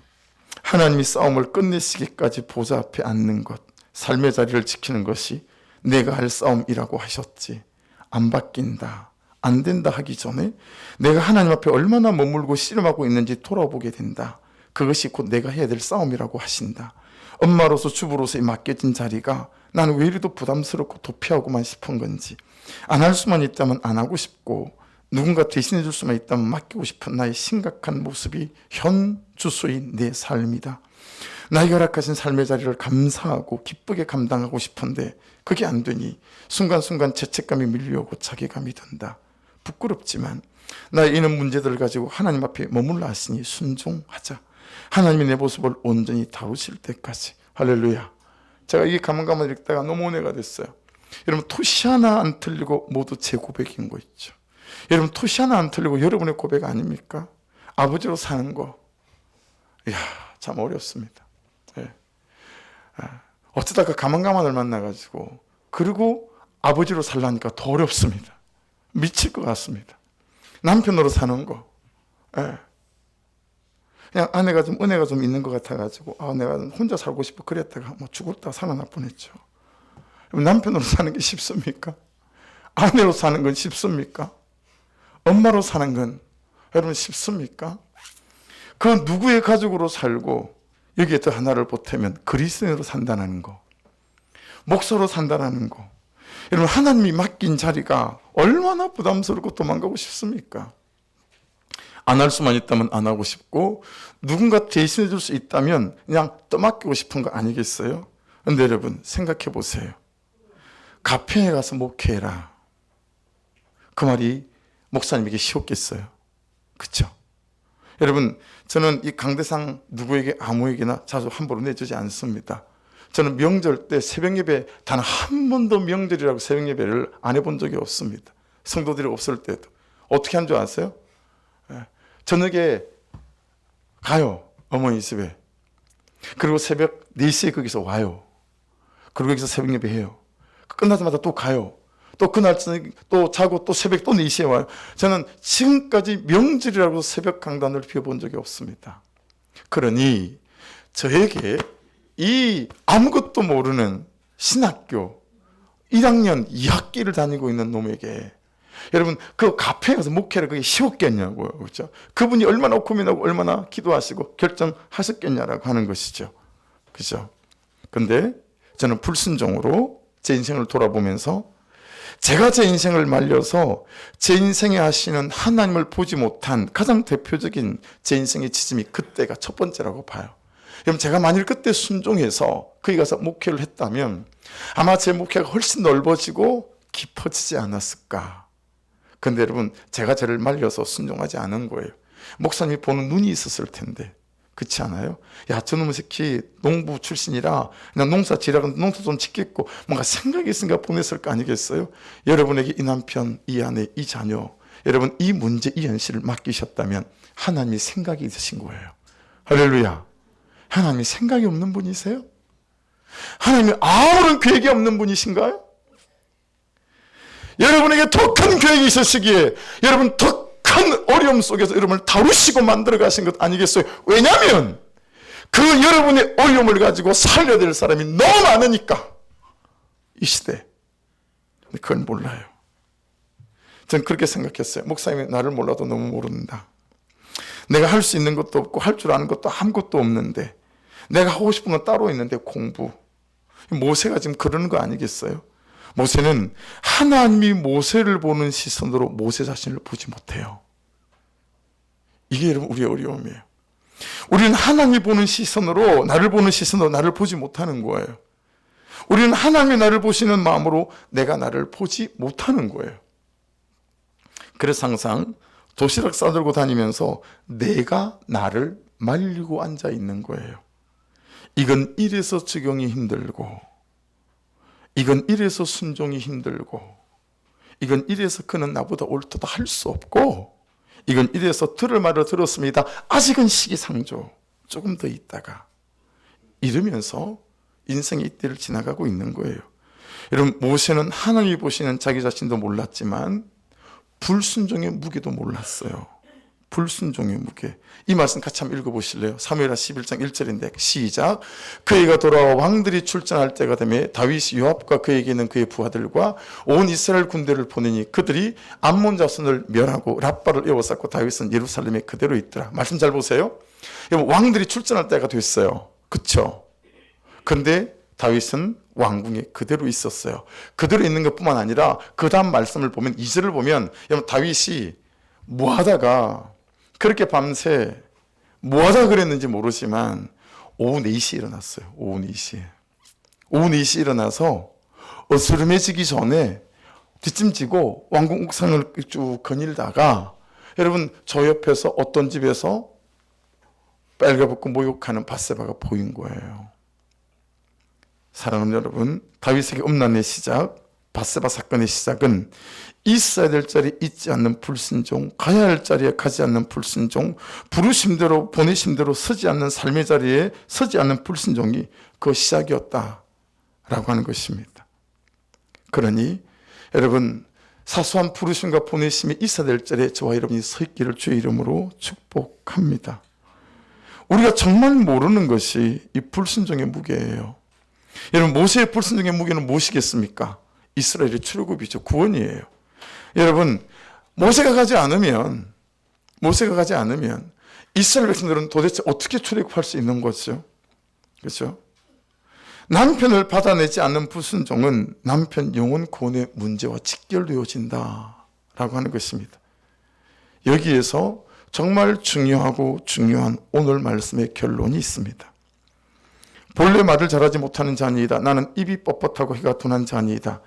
하나님이 싸움을 끝내시기까지 보좌 앞에 앉는 것, 삶의 자리를 지키는 것이 내가 할 싸움이라고 하셨지. 안 바뀐다, 안 된다 하기 전에 내가 하나님 앞에 얼마나 머물고 씨름하고 있는지 돌아보게 된다. 그것이 곧 내가 해야 될 싸움이라고 하신다. 엄마로서 주부로서 맡겨진 자리가 나는 왜 이리도 부담스럽고 도피하고만 싶은 건지, 안 할 수만 있다면 안 하고 싶고 누군가 대신해 줄 수만 있다면 맡기고 싶은 나의 심각한 모습이 현 주소인 내 삶이다. 나에게 허락하신 삶의 자리를 감사하고 기쁘게 감당하고 싶은데 그게 안 되니 순간순간 죄책감이 밀려오고 자괴감이 든다. 부끄럽지만 나의 이런 문제들을 가지고 하나님 앞에 머물러 하시니 순종하자. 하나님이 내 모습을 온전히 다루실 때까지. 할렐루야. 제가 이게 가만가만 읽다가 너무 은혜가 됐어요. 여러분 토시 하나 안 틀리고 모두 제 고백인 거 있죠. 여러분 토시 하나 안 틀리고 여러분의 고백 아닙니까? 아버지로 사는 거. 이야, 참 어렵습니다. 네. 어쩌다가 가만가만을 만나가지고 그리고 아버지로 살라니까 더 어렵습니다. 미칠 것 같습니다. 남편으로 사는 거. 네. 그냥 아내가 좀 은혜가 좀 있는 것 같아가지고 내가 혼자 살고 싶어 그랬다가 죽었다 살아날 뻔했죠. 남편으로 사는 게 쉽습니까? 아내로 사는 건 쉽습니까? 엄마로 사는 건 여러분 쉽습니까? 그 누구의 가족으로 살고 여기에 또 하나를 보태면 그리스도인으로 산다는 거, 목사로 산다는 거. 여러분 하나님이 맡긴 자리가 얼마나 부담스럽고 도망가고 싶습니까? 안 할 수만 있다면 안 하고 싶고 누군가 대신해 줄 수 있다면 그냥 떠맡기고 싶은 거 아니겠어요? 근데 여러분 생각해 보세요. 가평에 가서 목회해라. 그 말이 목사님에게 쉬웠겠어요? 그렇죠? 여러분 저는 이 강대상 누구에게 아무에게나 자주 함부로 내주지 않습니다. 저는 명절 때 새벽 예배 단 한 번도 명절이라고 새벽 예배를 안 해본 적이 없습니다. 성도들이 없을 때도. 어떻게 한 줄 아세요? 저녁에 가요. 어머니 집에. 그리고 새벽 4시에 거기서 와요. 그리고 여기서 새벽 예배 해요. 끝나자마자 또 가요. 또 그날 저녁 또 자고 또 새벽 또 4시에 와요. 저는 지금까지 명절이라고 새벽 강단을 비워본 적이 없습니다. 그러니 저에게 이 아무것도 모르는 신학교 1학년 2학기를 다니고 있는 놈에게 여러분 그 카페에 가서 목회를 그게 쉬웠겠냐고요. 그렇죠? 그분이 얼마나 고민하고 얼마나 기도하시고 결정하셨겠냐라고 하는 것이죠. 그렇죠? 근데 저는 불순종으로 제 인생을 돌아보면서 제가 제 인생을 말려서 제 인생에 하시는 하나님을 보지 못한 가장 대표적인 제 인생의 지점이 그때가 첫 번째라고 봐요. 여러분 제가 만일 그때 순종해서 거기 가서 목회를 했다면 아마 제 목회가 훨씬 넓어지고 깊어지지 않았을까. 근데 여러분, 제가 저를 말려서 순종하지 않은 거예요. 목사님이 보는 눈이 있었을 텐데. 그렇지 않아요? 야, 저놈의 새끼 농부 출신이라 그냥 농사 지라고 농사 좀 짓겠고 뭔가 생각이 있으니까 보냈을 거 아니겠어요? 여러분에게 이 남편, 이 아내, 이 자녀, 여러분 이 문제, 이 현실을 맡기셨다면 하나님이 생각이 있으신 거예요. 할렐루야. 하나님이 생각이 없는 분이세요? 하나님이 아무런 계획이 없는 분이신가요? 여러분에게 더 큰 계획이 있으시기에 여러분 더 큰 어려움 속에서 여러분을 다루시고 만들어 가신 것 아니겠어요? 왜냐하면 그 여러분의 어려움을 가지고 살려야 될 사람이 너무 많으니까. 이 시대. 그걸 몰라요. 전 그렇게 생각했어요. 목사님이 나를 몰라도 너무 모른다. 내가 할 수 있는 것도 없고 할 줄 아는 것도 아무것도 없는데 내가 하고 싶은 건 따로 있는데 공부. 모세가 지금 그러는 거 아니겠어요? 모세는 하나님이 모세를 보는 시선으로 모세 자신을 보지 못해요. 이게 여러분 우리의 어려움이에요. 우리는 하나님이 보는 시선으로 나를 보는 시선으로 나를 보지 못하는 거예요. 우리는 하나님이 나를 보시는 마음으로 내가 나를 보지 못하는 거예요. 그래서 항상 도시락 싸들고 다니면서 내가 나를 말리고 앉아 있는 거예요. 이건 이래서 적용이 힘들고, 이건 이래서 순종이 힘들고, 이건 이래서 그는 나보다 옳다도 할 수 없고, 이건 이래서 들을 말을 들었습니다. 아직은 시기상조. 조금 더 있다가. 이러면서 인생의 이때를 지나가고 있는 거예요. 여러분, 모세는 하나님이 보시는 자기 자신도 몰랐지만 불순종의 무게도 몰랐어요. 불순종의 무게. 이 말씀 같이 한번 읽어보실래요? 사무엘하 11장 1절인데 시작. 그이가 돌아와 왕들이 출전할 때가 되매 다윗이 요압과 그에게 있는 그의 부하들과 온 이스라엘 군대를 보내니 그들이 암몬 자손을 멸하고 랍바를 에워쌌고 다윗은 예루살렘에 그대로 있더라. 말씀 잘 보세요. 왕들이 출전할 때가 됐어요. 그쵸? 근데 다윗은 왕궁에 그대로 있었어요. 그대로 있는 것뿐만 아니라 그 다음 말씀을 보면 2절을 보면 다윗이 뭐하다가 그렇게 밤새 뭐하다 그랬는지 모르지만 오후 4시에 일어났어요. 오후 4시에. 오후 4시에 일어나서 어스름해지기 전에 뒷짐지고 왕궁 옥상을 쭉 거닐다가 여러분 저 옆에서 어떤 집에서 빨가벗고 모욕하는 밧세바가 보인 거예요. 사랑하는 여러분, 다윗에게 음란의 시작, 밧세바 사건의 시작은 있어야 될 자리에 있지 않는 불순종, 가야 할 자리에 가지 않는 불순종, 부르심대로 보내심대로 서지 않는 삶의 자리에 서지 않는 불순종이 그 시작이었다라고 하는 것입니다. 그러니 여러분 사소한 부르심과 보내심이 있어야 될 자리에 저와 여러분이 서 있기를 주의 이름으로 축복합니다. 우리가 정말 모르는 것이 이 불순종의 무게예요. 여러분 모세의 불순종의 무게는 무엇이겠습니까? 이스라엘의 출애굽이죠. 구원이에요. 여러분 모세가 가지 않으면 이스라엘 백성들은 도대체 어떻게 출애굽할 수 있는 거죠? 그렇죠? 남편을 받아내지 않는 불순종은 남편 영혼 구원의 문제와 직결되어진다라고 하는 것입니다. 여기에서 정말 중요하고 중요한 오늘 말씀의 결론이 있습니다. 본래 말을 잘하지 못하는 자니이다. 나는 입이 뻣뻣하고 혀가 둔한 자니이다.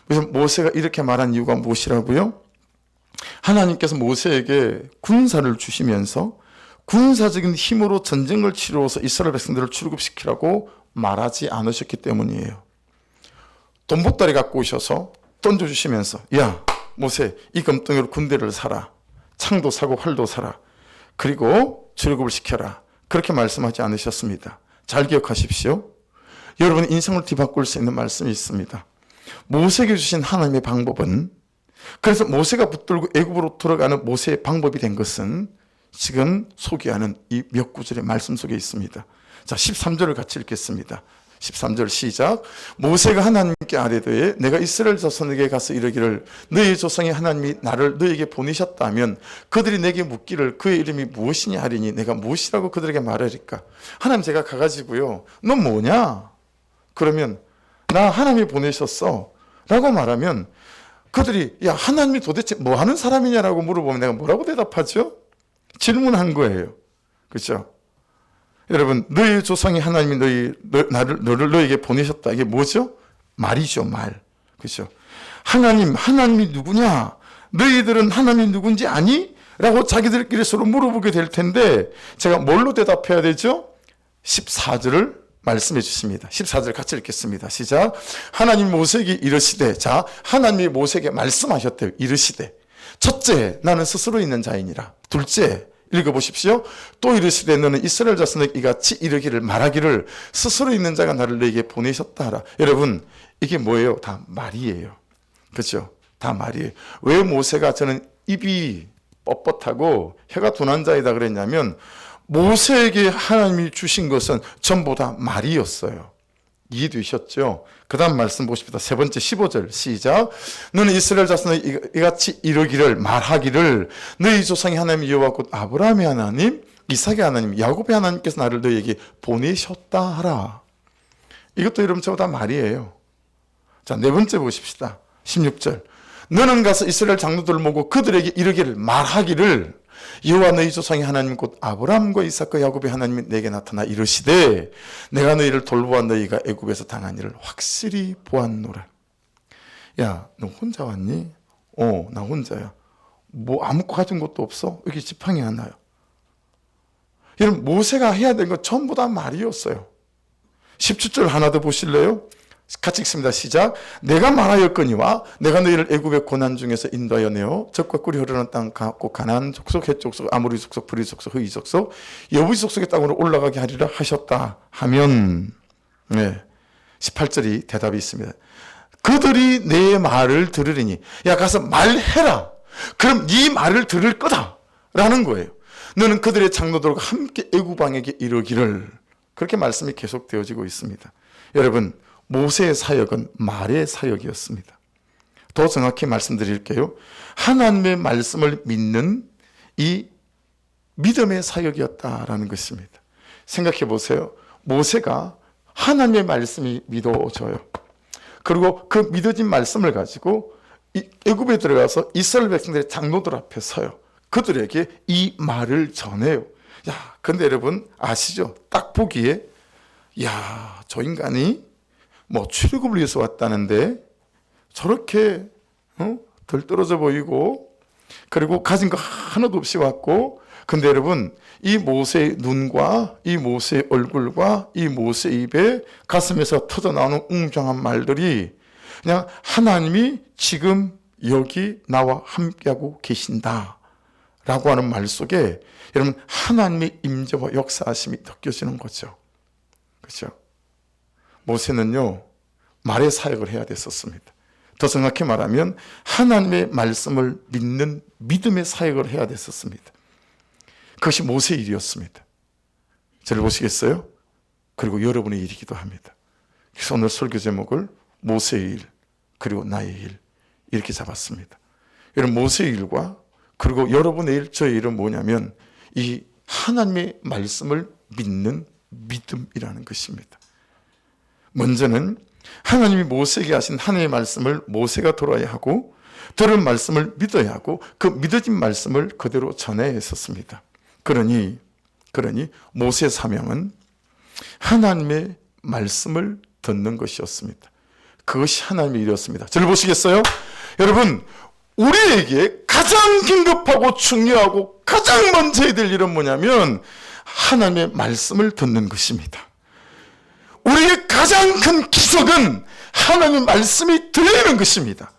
그래서 모세가 이렇게 말한 이유가 무엇이라고요? 하나님께서 모세에게 군사를 주시면서 군사적인 힘으로 전쟁을 치루어서 이스라엘 백성들을 출애굽시키라고 말하지 않으셨기 때문이에요. 돈보따리 갖고 오셔서 던져주시면서 야 모세 이 금덩이로 군대를 사라. 창도 사고 활도 사라. 그리고 출애굽을 시켜라. 그렇게 말씀하지 않으셨습니다. 잘 기억하십시오. 여러분 인생을 뒤바꿀 수 있는 말씀이 있습니다. 모세에게 주신 하나님의 방법은, 그래서 모세가 붙들고 애굽으로 들어가는 모세의 방법이 된 것은 지금 소개하는 이 몇 구절의 말씀 속에 있습니다. 자, 13절을 같이 읽겠습니다. 13절 시작. 모세가 하나님께 아뢰되 내가 이스라엘 자손에게 가서 이르기를 너희 조상의 하나님이 나를 너희에게 보내셨다면 그들이 내게 묻기를 그의 이름이 무엇이냐 하리니 내가 무엇이라고 그들에게 말하리까? 하나님 제가 가가지고요 넌 뭐냐? 그러면 나 하나님이 보내셨어 라고 말하면 그들이 야 하나님이 도대체 뭐 하는 사람이냐라고 물어보면 내가 뭐라고 대답하죠? 질문한 거예요. 그렇죠? 여러분 너희 조상이 하나님이 너를 너에게 보내셨다. 이게 뭐죠? 말이죠. 말. 그렇죠? 하나님이 누구냐? 너희들은 하나님이 누군지 아니? 라고 자기들끼리 서로 물어보게 될 텐데 제가 뭘로 대답해야 되죠? 14절을 말씀해 주십니다. 14절 같이 읽겠습니다. 시작. 하나님 모세에게 이르시되, 자, 하나님이 모세에게 말씀하셨대요. 이르시되, 첫째, 나는 스스로 있는 자이니라. 둘째, 읽어보십시오. 또 이르시되, 너는 이스라엘 자손에게 이같이 이르기를 말하기를 스스로 있는 자가 나를 너에게 보내셨다 하라. 여러분, 이게 뭐예요? 다 말이에요. 그렇죠? 다 말이에요. 왜 모세가 저는 입이 뻣뻣하고 혀가 둔한 자이다 그랬냐면 모세에게 하나님이 주신 것은 전부 다 말이었어요. 이해되셨죠? 그 다음 말씀 보십시다. 세 번째 15절 시작. 너는 이스라엘 자손에게 이같이 이르기를 말하기를 너희 조상의 하나님 여호와 곧 아브라함의 하나님, 이삭의 하나님, 야곱의 하나님께서 나를 너희에게 보내셨다 하라. 이것도 여러분 전부 다 말이에요. 자, 네 번째 보십시다. 16절. 너는 가서 이스라엘 장로들을 모으고 그들에게 이르기를 말하기를 여호와 너희 조상의 하나님 곧 아브라함과 이삭과 야곱의 하나님이 내게 나타나 이르시되 내가 너희를 돌보아 너희가 애굽에서 당한 일을 확실히 보았노라. 야, 너 혼자 왔니? 나 혼자야. 뭐 아무것도 가진 것도 없어? 여기 지팡이 하나요. 여러분, 모세가 해야 될 건 전부 다 말이었어요. 17절 하나 더 보실래요? 같이 읽습니다. 시작. 내가 말하였거니와 내가 너희를 애굽의 고난 중에서 인도하여 내어 젖과 꿀이 흐르는 땅 곧 가나안 족속, 헷 족속, 아모리 족속, 브리 족속, 흐이 족속, 여부시 족속의 땅으로 올라가게 하리라 하셨다 하면 18절이 대답이 있습니다. 그들이 내 말을 들으리니 야 가서 말해라. 그럼 네 말을 들을 거다 라는 거예요. 너는 그들의 장로들과 함께 애굽 왕에게 이르기를. 그렇게 말씀이 계속되어지고 있습니다. 여러분, 모세의 사역은 말의 사역이었습니다. 더 정확히 말씀드릴게요. 하나님의 말씀을 믿는 이 믿음의 사역이었다라는 것입니다. 생각해 보세요. 모세가 하나님의 말씀이 믿어져요. 그리고 그 믿어진 말씀을 가지고 애굽에 들어가서 이스라엘 백성들의 장로들 앞에 서요. 그들에게 이 말을 전해요. 야, 근데 여러분 아시죠? 딱 보기에 야, 저 인간이 뭐 출애굽을 위해서 왔다는데 저렇게 덜 떨어져 보이고 그리고 가진 거 하나도 없이 왔고, 근데 여러분 이 모세의 눈과 이 모세의 얼굴과 이 모세의 입에 가슴에서 터져나오는 웅장한 말들이 그냥 하나님이 지금 여기 나와 함께하고 계신다 라고 하는 말 속에 여러분 하나님의 임재와 역사하심이 느껴지는 거죠. 그렇죠? 모세는요, 말의 사역을 해야 됐었습니다. 더 정확히 말하면 하나님의 말씀을 믿는 믿음의 사역을 해야 됐었습니다. 그것이 모세의 일이었습니다. 저를 보시겠어요? 그리고 여러분의 일이기도 합니다. 그래서 오늘 설교 제목을 모세의 일, 그리고 나의 일 이렇게 잡았습니다. 여러분, 모세의 일과 그리고 여러분의 일, 저의 일은 뭐냐면 이 하나님의 말씀을 믿는 믿음이라는 것입니다. 먼저는 하나님이 모세에게 하신 하나님의 말씀을 모세가 들어야 하고 들은 말씀을 믿어야 하고 그 믿어진 말씀을 그대로 전해야 했었습니다. 그러니 모세의 사명은 하나님의 말씀을 듣는 것이었습니다. 그것이 하나님의 일이었습니다. 저를 보시겠어요? 여러분, 우리에게 가장 긴급하고 중요하고 가장 먼저 해야 될 일은 뭐냐면 하나님의 말씀을 듣는 것입니다. 우리의 가장 큰 기적은 하나님의 말씀이 들리는 것입니다.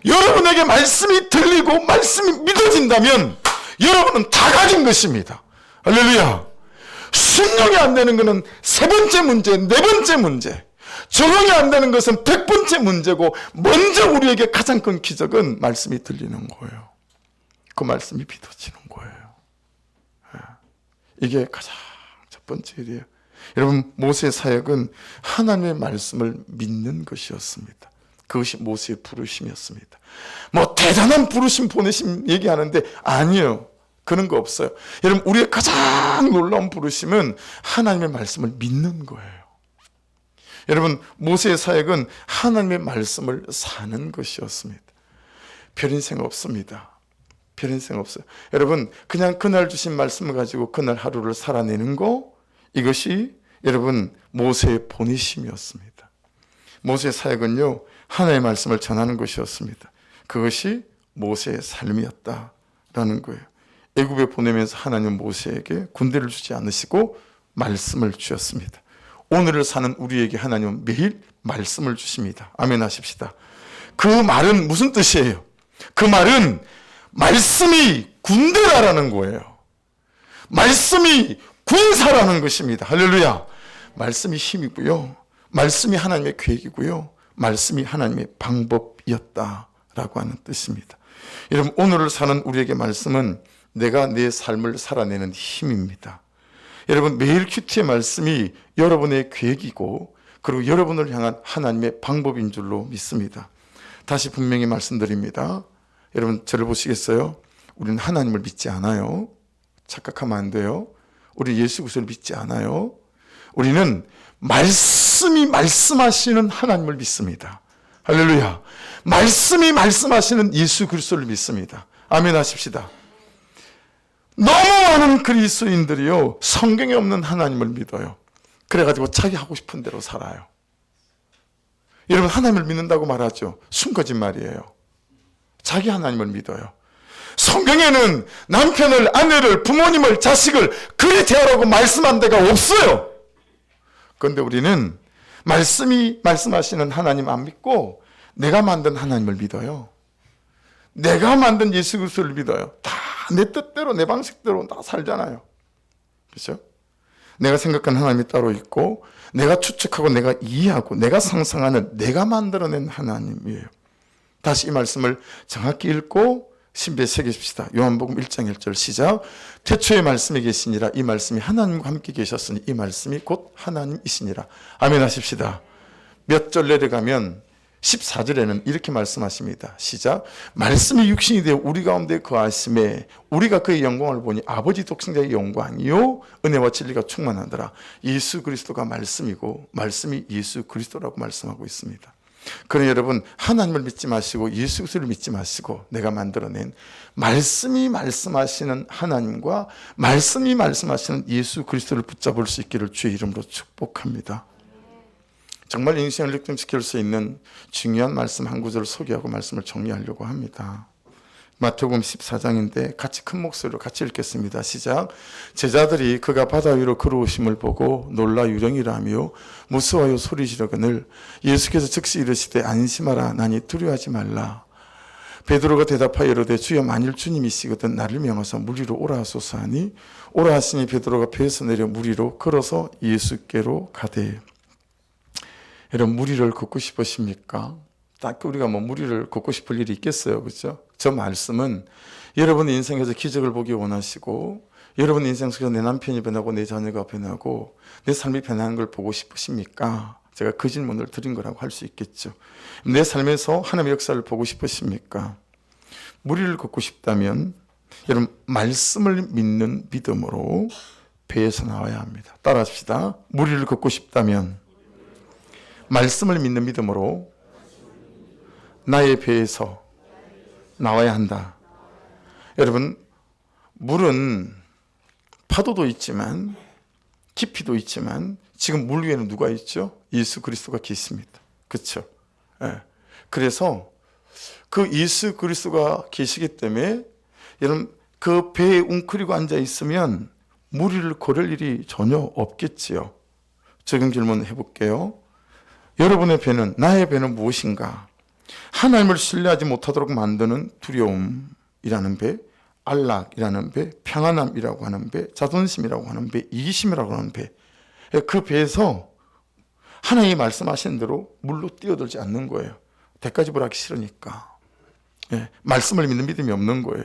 여러분에게 말씀이 들리고 말씀이 믿어진다면 여러분은 다 가진 것입니다. 할렐루야. 순종이 안 되는 것은 세 번째 문제, 네 번째 문제, 적용이 안 되는 것은 100번째 문제고, 먼저 우리에게 가장 큰 기적은 말씀이 들리는 거예요. 그 말씀이 믿어지는 거예요. 이게 가장 첫 번째 일이에요. 여러분, 모세의 사역은 하나님의 말씀을 믿는 것이었습니다. 그것이 모세의 부르심이었습니다. 뭐 대단한 부르심, 보내심 얘기하는데 아니에요. 그런 거 없어요. 여러분, 우리의 가장 놀라운 부르심은 하나님의 말씀을 믿는 거예요. 여러분, 모세의 사역은 하나님의 말씀을 사는 것이었습니다. 별 인생 없습니다. 별 인생 없어요. 여러분, 그냥 그날 주신 말씀을 가지고 그날 하루를 살아내는 거, 이것이 여러분 모세의 보내심이었습니다. 모세의 사역은요, 하나님의 말씀을 전하는 것이었습니다. 그것이 모세의 삶이었다라는 거예요. 애굽에 보내면서 하나님은 모세에게 군대를 주지 않으시고 말씀을 주셨습니다. 오늘을 사는 우리에게 하나님은 매일 말씀을 주십니다. 아멘 하십시다. 그 말은 무슨 뜻이에요? 그 말은 말씀이 군대라는 거예요. 말씀이 군사라는 것입니다. 할렐루야. 말씀이 힘이고요. 말씀이 하나님의 계획이고요. 말씀이 하나님의 방법이었다라고 하는 뜻입니다. 여러분, 오늘을 사는 우리에게 말씀은 내가 내 삶을 살아내는 힘입니다. 여러분, 매일 큐티의 말씀이 여러분의 계획이고 그리고 여러분을 향한 하나님의 방법인 줄로 믿습니다. 다시 분명히 말씀드립니다. 여러분, 저를 보시겠어요? 우리는 하나님을 믿지 않아요. 착각하면 안 돼요. 우리 예수 그리스도를 믿지 않아요. 우리는 말씀이 말씀하시는 하나님을 믿습니다. 할렐루야. 말씀이 말씀하시는 예수 그리스도를 믿습니다. 아멘 하십시다. 너무 많은 그리스도인들이요, 성경에 없는 하나님을 믿어요. 그래가지고 자기 하고 싶은 대로 살아요. 여러분, 하나님을 믿는다고 말하죠. 순거짓말이에요. 자기 하나님을 믿어요. 성경에는 남편을, 아내를, 부모님을, 자식을 그리 대하라고 말씀한 데가 없어요. 그런데 우리는 말씀이 말씀하시는 하나님 안 믿고 내가 만든 하나님을 믿어요. 내가 만든 예수 그리스도를 믿어요. 다 내 뜻대로 내 방식대로 다 살잖아요. 그렇죠? 내가 생각하는 하나님이 따로 있고 내가 추측하고 내가 이해하고 내가 상상하는 내가 만들어낸 하나님이에요. 다시 이 말씀을 정확히 읽고 신비에 새기십시다. 요한복음 1장 1절 시작. 태초에 말씀이 계시니라. 이 말씀이 하나님과 함께 계셨으니 이 말씀이 곧 하나님이시니라. 아멘 하십시다. 몇 절 내려가면 14절에는 이렇게 말씀하십니다. 시작. 말씀이 육신이 되어 우리 가운데 거하심에 우리가 그의 영광을 보니 아버지 독생자의 영광이요 은혜와 진리가 충만하더라. 예수 그리스도가 말씀이고 말씀이 예수 그리스도라고 말씀하고 있습니다. 그러니 여러분, 하나님을 믿지 마시고 예수 그리스도를 믿지 마시고 내가 만들어낸 말씀이 말씀하시는 하나님과 말씀이 말씀하시는 예수 그리스도를 붙잡을 수 있기를 주의 이름으로 축복합니다. 정말 인생을 역전시킬 수 있는 중요한 말씀 한 구절을 소개하고 말씀을 정리하려고 합니다. 마태복음 14장인데 같이 큰 목소리로 같이 읽겠습니다. 시작. 제자들이 그가 바다 위로 걸어오심을 보고 놀라 유령이라며 무서워하여 소리 지르거늘 예수께서 즉시 이르시되 안심하라 나니 두려워하지 말라. 베드로가 대답하여 이르되 주여 만일 주님이시거든 나를 명하사 물 위로 오라 하소서 하니 오라 하시니 베드로가 배에서 내려 물 위로 걸어서 예수께로 가되. 여러분, 물 위를 걷고 싶으십니까? 딱 우리가 물 위를 걷고 싶을 일이 있겠어요, 그렇죠? 저 말씀은 여러분 인생에서 기적을 보기 원하시고 여러분 인생 속에서 내 남편이 변하고 내 자녀가 변하고 내 삶이 변하는 걸 보고 싶으십니까? 제가 그 질문을 드린 거라고 할 수 있겠죠. 내 삶에서 하나님의 역사를 보고 싶으십니까? 물 위를 걷고 싶다면 여러분, 말씀을 믿는 믿음으로 배에서 나와야 합니다. 따라합시다. 물 위를 걷고 싶다면 말씀을 믿는 믿음으로 나의 배에서 나와야 한다. 여러분, 물은 파도도 있지만 깊이도 있지만 지금 물 위에는 누가 있죠? 예수 그리스도가 계십니다. 그렇죠? 예. 그래서 그 예수 그리스도가 계시기 때문에 여러분, 그 배에 웅크리고 앉아 있으면 물 위를 걸을 일이 전혀 없겠지요. 적용 질문 해볼게요. 여러분의 배는, 나의 배는 무엇인가? 하나님을 신뢰하지 못하도록 만드는 두려움이라는 배, 안락이라는 배, 평안함이라고 하는 배, 자존심이라고 하는 배, 이기심이라고 하는 배. 그 배에서 하나님이 말씀하신 대로 물로 뛰어들지 않는 거예요. 대가지불하기 싫으니까. 말씀을 믿는 믿음이 없는 거예요.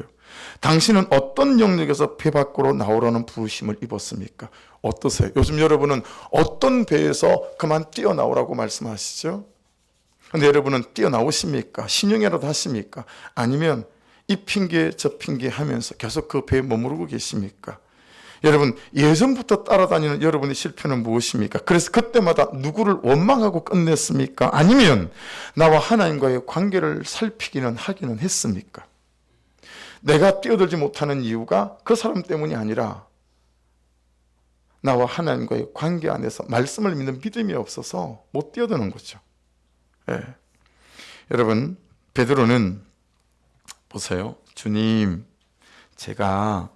당신은 어떤 영역에서 배 밖으로 나오라는 부르심을 입었습니까? 어떠세요? 요즘 여러분은 어떤 배에서 그만 뛰어나오라고 말씀하시죠? 근데 여러분은 뛰어나오십니까? 신용이라도 하십니까? 아니면 이 핑계 저 핑계 하면서 계속 그 배에 머무르고 계십니까? 여러분, 예전부터 따라다니는 여러분의 실패는 무엇입니까? 그래서 그때마다 누구를 원망하고 끝냈습니까? 아니면 나와 하나님과의 관계를 살피기는 하기는 했습니까? 내가 뛰어들지 못하는 이유가 그 사람 때문이 아니라 나와 하나님과의 관계 안에서 말씀을 믿는 믿음이 없어서 못 뛰어드는 거죠. 여러분, 베드로는 보세요. 주님, 제가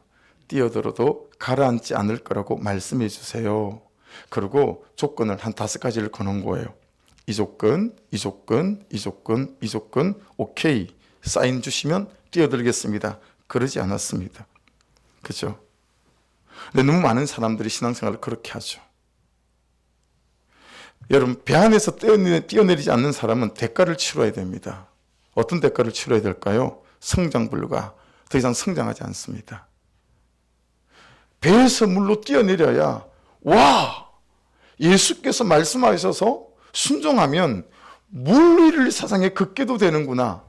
뛰어들어도 가라앉지 않을 거라고 말씀해 주세요. 그리고 조건을 한 5가지를 거는 거예요. 이 조건, 이 조건, 이 조건, 이 조건, 오케이. 사인 주시면 뛰어들겠습니다. 그러지 않았습니다. 그죠? 근데 너무 많은 사람들이 신앙생활을 그렇게 하죠. 여러분, 배 안에서 뛰어내리지 않는 사람은 대가를 치러야 됩니다. 어떤 대가를 치러야 될까요? 성장 불가. 더 이상 성장하지 않습니다. 배에서 물로 뛰어내려야, 와! 예수께서 말씀하셔서 순종하면 물 위를 세상에 걷게도 되는구나.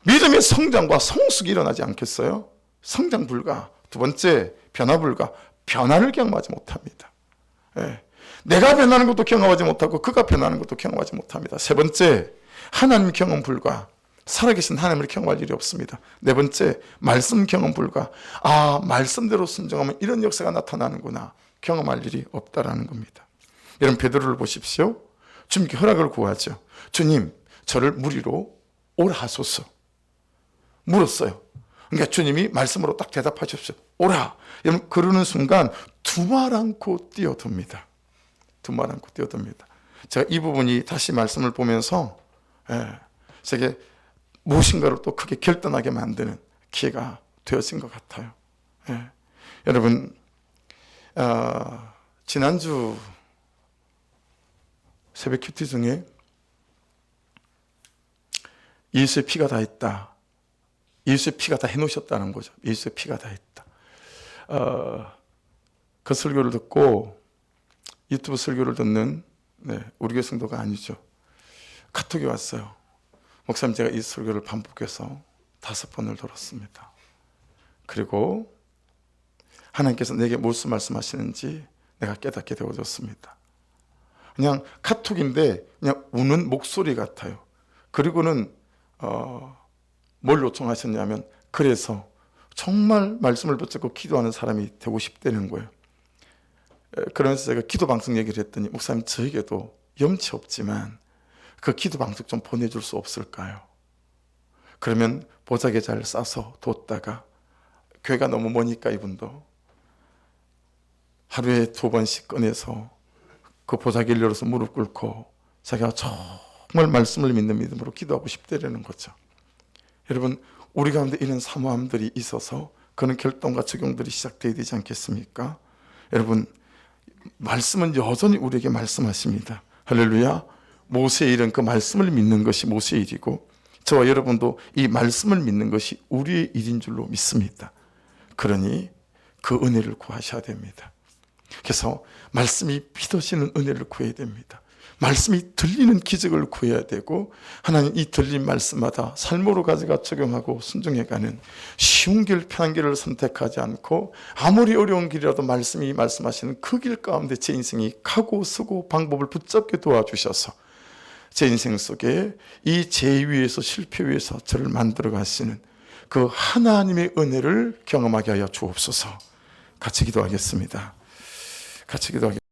믿음의 성장과 성숙이 일어나지 않겠어요? 성장 불가. 두 번째, 변화 불가. 변화를 경험하지 못합니다. 예. 내가 변하는 것도 경험하지 못하고 그가 변하는 것도 경험하지 못합니다. 세 번째, 하나님 경험 불가. 살아계신 하나님을 경험할 일이 없습니다. 네 번째, 말씀 경험 불가. 아, 말씀대로 순종하면 이런 역사가 나타나는구나. 경험할 일이 없다라는 겁니다. 여러분, 베드로를 보십시오. 주님께 허락을 구하죠. 주님, 저를 물 위로 오라 하소서. 물었어요. 그러니까 주님이 말씀으로 딱 대답하십시오. 오라. 여러분, 그러는 순간 두말 않고 뛰어듭니다. 두말 않고 뛰어듭니다. 제가 이 부분이 다시 말씀을 보면서 제게 무엇인가를 또 크게 결단하게 만드는 기회가 되어진 것 같아요. 여러분, 지난주 새벽 큐티 중에 예수의 피가 다 했다. 예수의 피가 다 해놓으셨다는 거죠. 예수의 피가 다 했다. 그 설교를 듣고 유튜브 설교를 듣는 우리 교회 성도가 아니죠. 카톡이 왔어요. 목사님, 제가 이 설교를 반복해서 5번을 들었습니다. 그리고 하나님께서 내게 무슨 말씀하시는지 내가 깨닫게 되어졌습니다. 그냥 카톡인데 그냥 우는 목소리 같아요. 그리고는 뭘 요청하셨냐면, 그래서 정말 말씀을 붙잡고 기도하는 사람이 되고 싶다는 거예요. 그러면서 제가 기도 방송 얘기를 했더니, 목사님, 저에게도 염치 없지만 그 기도 방송 좀 보내줄 수 없을까요? 그러면 보자기에 잘 싸서 뒀다가, 교회가 너무 머니까 이분도 하루에 2번씩 꺼내서 그 보자기를 열어서 무릎 꿇고 자기가 정말 말씀을 믿는 믿음으로 기도하고 싶다라는 거죠. 여러분, 우리 가운데 이런 사모함들이 있어서 그런 결단과 적용들이 시작되어야 되지 않겠습니까? 여러분, 말씀은 여전히 우리에게 말씀하십니다. 할렐루야. 모세의 일은 그 말씀을 믿는 것이 모세의 일이고, 저와 여러분도 이 말씀을 믿는 것이 우리의 일인 줄로 믿습니다. 그러니 그 은혜를 구하셔야 됩니다. 그래서 말씀이 믿어지는 은혜를 구해야 됩니다. 말씀이 들리는 기적을 구해야 되고, 하나님 이 들린 말씀마다 삶으로 가져가 적용하고 순종해가는 쉬운 길, 편한 길을 선택하지 않고, 아무리 어려운 길이라도 말씀이 말씀하시는 그 길 가운데 제 인생이 가고 서고 방법을 붙잡게 도와주셔서 제 인생 속에 이 죄 위에서 실패 위에서 저를 만들어 가시는 그 하나님의 은혜를 경험하게 하여 주옵소서. 같이 기도하겠습니다. 같이 기도하겠습니다.